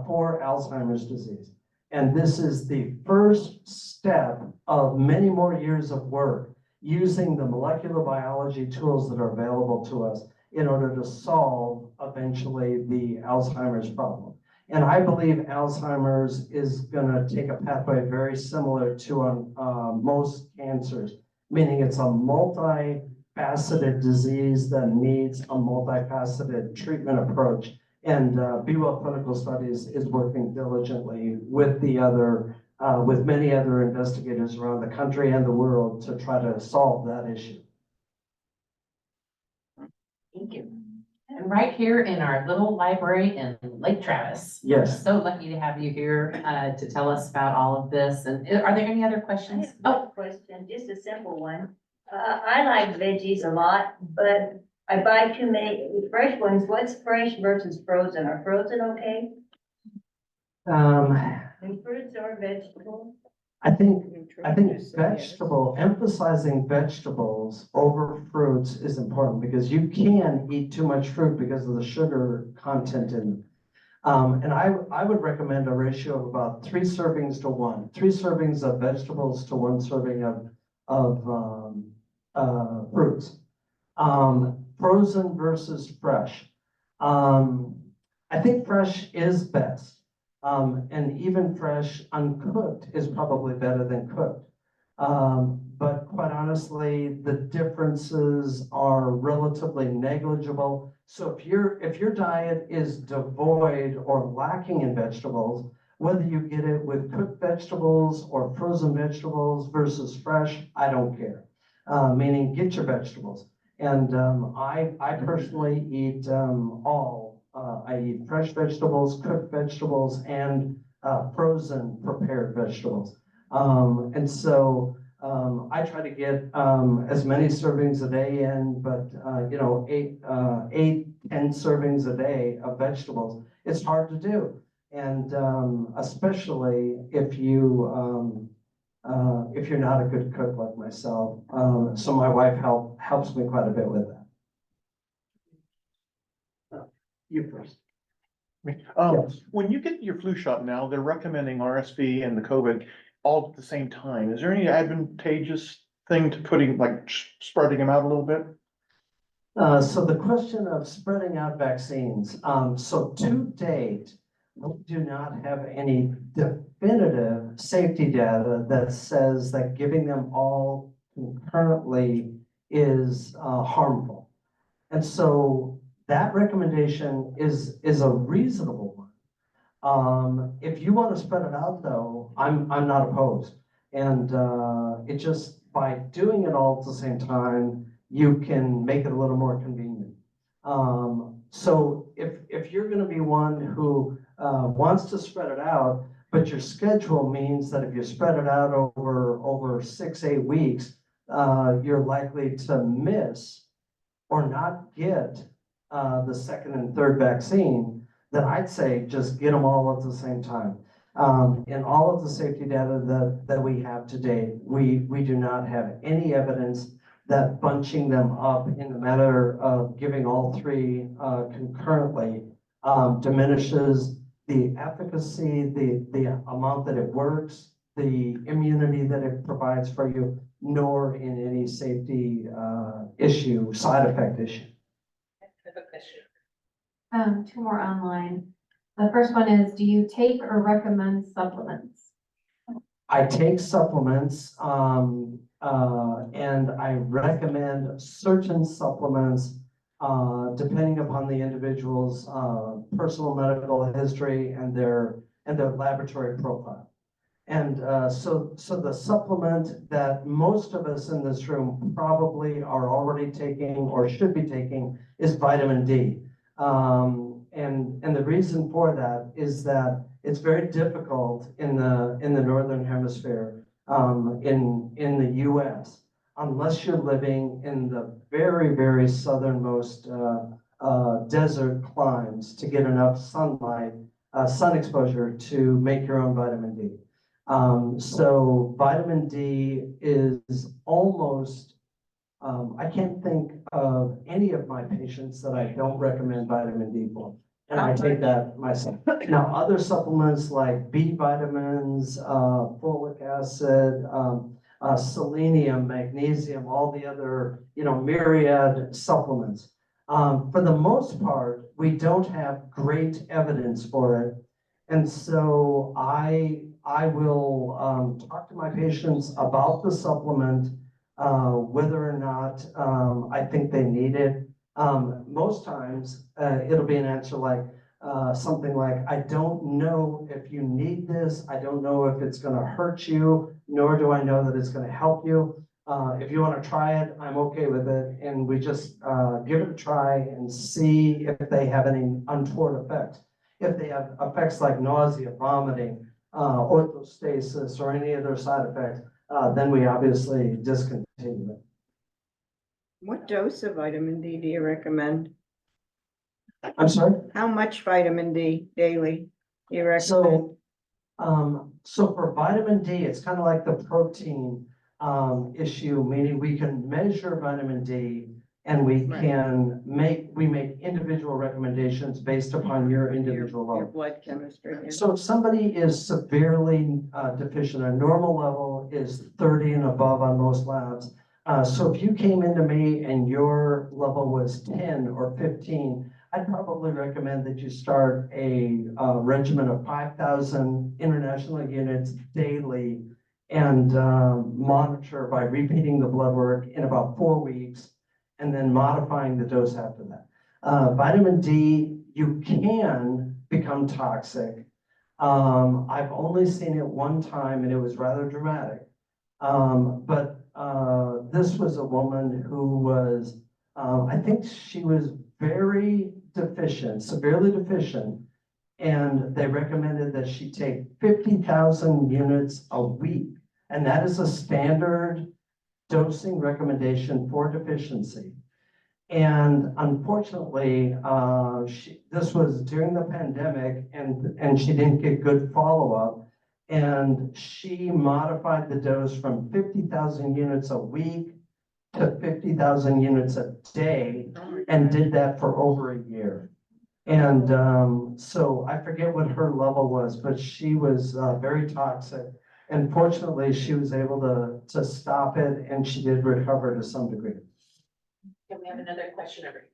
for Alzheimer's disease. And this is the first step of many more years of work using the molecular biology tools that are available to us in order to solve eventually the Alzheimer's problem. And I believe Alzheimer's is going to take a pathway very similar to most cancers, meaning it's a multifaceted disease that needs a multifaceted treatment approach. And Be Well Clinical Studies is working diligently with many other investigators around the country and the world to try to solve that issue. Thank you. And right here in our little library in Lake Travis. Yes. So lucky to have you here to tell us about all of this. And are there any other I questions? have one question, just a simple one. I like veggies a lot, but I buy too many fresh ones. What's fresh versus frozen? Are frozen okay? And fruits or vegetables? I think emphasizing vegetables over fruits is important because you can eat too much fruit because of the sugar content in them. And I would recommend a ratio of about 3 servings to 1. 3 servings of vegetables to 1 serving of fruits. Frozen versus fresh. I think fresh is best. And even fresh uncooked is probably better than cooked. But quite honestly, the differences are relatively negligible. So if your diet is devoid or lacking in vegetables, whether you get it with cooked vegetables or frozen vegetables versus fresh, I don't care. Meaning get your vegetables. And I personally eat all. I eat fresh vegetables, cooked vegetables, and frozen prepared vegetables. And so I try to get as many servings a day in, but 8-10 servings a day of vegetables. It's hard to do, and especially if you're not a good cook like myself. So my wife helps me quite a bit with that. You first. Yes. When you get your flu shot now, they're recommending RSV and the COVID all at the same time. Is there any advantageous thing to spreading them out a little bit? So the question of spreading out vaccines. So to date, we do not have any definitive safety data that says that giving them all concurrently is harmful. And so that recommendation is a reasonable one. If you want to spread it out though, I'm not opposed. And it just, by doing it all at the same time, you can make it a little more convenient. So if you're going to be one who wants to spread it out, but your schedule means that if you spread it out over 6-8 weeks, you're likely to miss or not get the second and third vaccine, then I'd say just get them all at the same time. In all of the safety data that we have to date, we do not have any evidence that bunching them up in the matter of giving all 3 concurrently diminishes the efficacy, the amount that it works, the immunity that it provides for you, nor in any safety side effect issue. 2 more online. The first one is, do you take or recommend supplements? I take supplements, and I recommend certain supplements depending upon the individual's, personal medical history and their laboratory profile. And so the supplement that most of us in this room probably are already taking or should be taking is vitamin D. And the reason for that is that it's very difficult in the Northern Hemisphere, in the US, unless you're living in the very, very southernmost desert climes to get enough sunlight, sun exposure to make your own vitamin D. So vitamin D is almost, I can't think of any of my patients that I don't recommend vitamin D for. And I take that myself. Now, other supplements like B vitamins, folic acid, selenium, magnesium, all the other, myriad supplements. For the most part, we don't have great evidence for it. And so I will talk to my patients about the supplement, whether or not I think they need it. Most times it'll be an answer like something like, I don't know if you need this. I don't know if it's going to hurt you, nor do I know that it's going to help you. If you want to try it, I'm okay with it. And we just give it a try and see if they have any untoward effects. If they have effects like nausea, vomiting, orthostasis, or any other side effects, then we obviously discontinue it. What dose of vitamin D do you recommend? I'm sorry? How much vitamin D daily do you recommend? So for vitamin D, it's kind of like the protein issue, meaning we can measure vitamin D and we Right. can make individual recommendations based upon your individual Your level. blood chemistry. Yeah. So if somebody is severely deficient, a normal level is 30 and above on most labs. So if you came into me and your level was 10 or 15, I'd probably recommend that you start a regimen of 5,000 international units daily and monitor by repeating the blood work in about 4 weeks and then modifying the dose after that. Vitamin D, you can become toxic. I've only seen it one time and it was rather dramatic. But this was a woman who was, I think she was very deficient, severely deficient, and they recommended that she take 50,000 units a week. And that is a standard dosing recommendation for deficiency. And unfortunately, this was during the pandemic and she didn't get good follow-up. And she modified the dose from 50,000 units a week to 50,000 units a day and did that for over a year. And so I forget what her level was, but she was very toxic. And fortunately, she was able to stop it and she did recover to some degree. Can we have another question over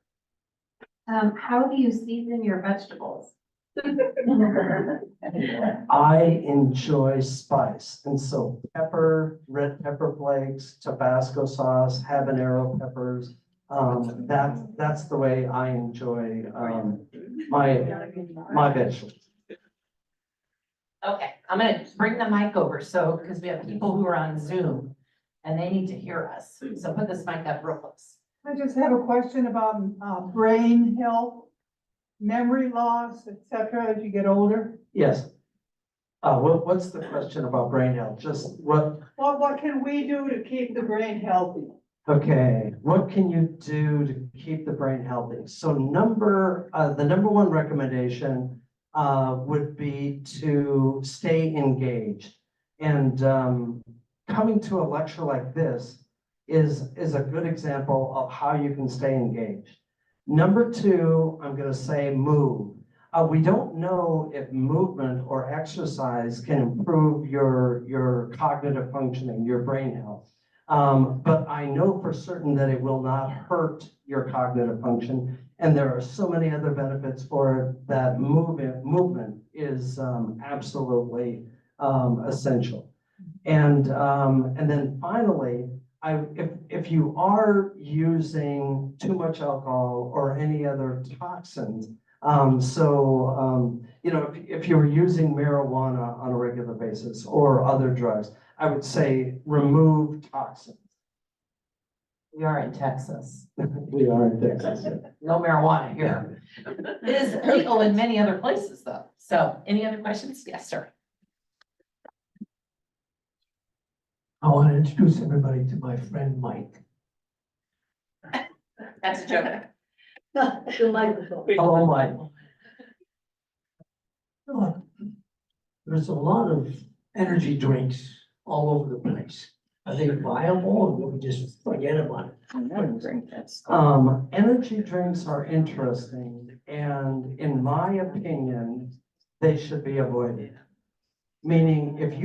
here? How do you season your vegetables? I enjoy spice, and so pepper, red pepper flakes, Tabasco sauce, habanero peppers. That's the way I enjoy my vegetables. Okay, I'm gonna bring the mic over, so, because we have people who are on Zoom and they need to hear us. So put this mic up real close. I just have a question about brain health, memory loss, et cetera, as you get older. Yes. What's the question about brain health? Just what? What can we do to keep the brain healthy? Okay, what can you do to keep the brain healthy? So the number one recommendation would be to stay engaged. And coming to a lecture like this is a good example of how you can stay engaged. Number two, I'm going to say move. We don't know if movement or exercise can improve your cognitive functioning, your brain health. But I know for certain that it will not hurt your cognitive function. And there are so many other benefits for it that movement is absolutely essential. And then finally, if you are using too much alcohol or any other toxins, if you're using marijuana on a regular basis or other drugs, I would say remove toxins. We are in Texas. We are in Texas. No marijuana here. It is legal in many other places though. So any other questions? Yes, sir. I want to introduce everybody to my friend Mike. That's a joke. The microphone. Hello, Mike. Look, there's a lot of energy drinks all over the place. Are they viable or will we just forget about it? Energy drinks are interesting, and in my opinion, they should be avoided. Meaning, if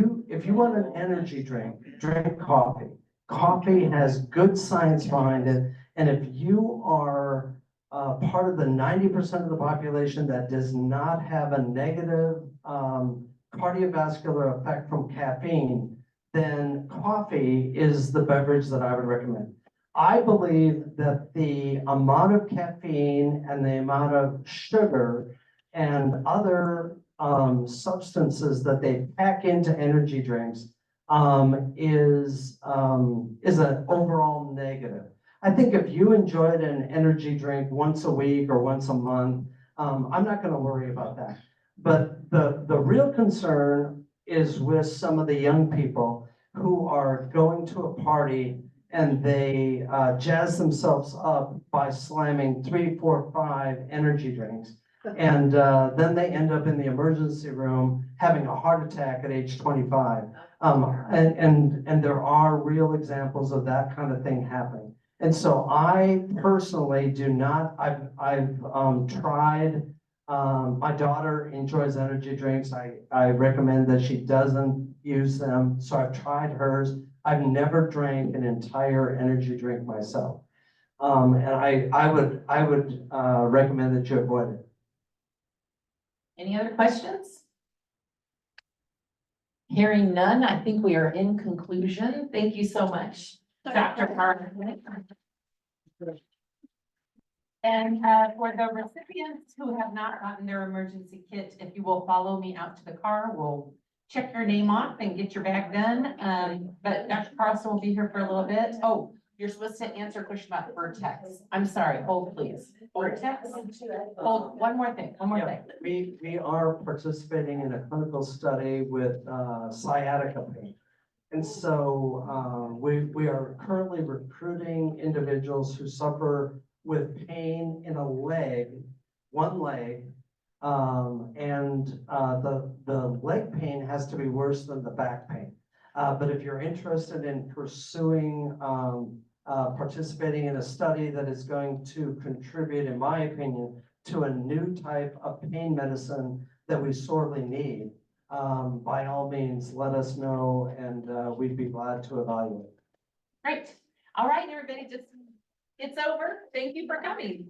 you want an energy drink, drink coffee. Coffee has good science behind it, and if you are part of the 90% of the population that does not have a negative cardiovascular effect from caffeine, then coffee is the beverage that I would recommend. I believe that the amount of caffeine and the amount of sugar and other substances that they pack into energy drinks is an overall negative. I think if you enjoyed an energy drink once a week or once a month, I'm not going to worry about that. But the real concern is with some of the young people who are going to a party and they jazz themselves up by slamming 3, 4, 5 energy drinks. And then they end up in the emergency room having a heart attack at age 25. And there are real examples of that kind of thing happening. And so I personally do not, I've tried, my daughter enjoys energy drinks. I recommend that she doesn't use them. So I've tried hers. I've never drank an entire energy drink myself. And I would recommend that you avoid it. Any other questions? Hearing none, I think we are in conclusion. Thank you so much, Dr. Carlson. And for the recipients who have not gotten their emergency kit, if you will follow me out to the car, we'll check your name off and get your bag done. But Dr. Carlson will be here for a little bit. Oh, you're supposed to answer a question about Vertex. I'm sorry, hold please. Vertex, hold, one more thing. We are participating in a clinical study with sciatica pain. And so we are currently recruiting individuals who suffer with pain in a leg, one leg, and the leg pain has to be worse than the back pain. But if you're interested in pursuing participating in a study that is going to contribute, in my opinion, to a new type of pain medicine that we sorely need, by all means, let us know and we'd be glad to evaluate. Great. All right, everybody, it's over. Thank you for coming.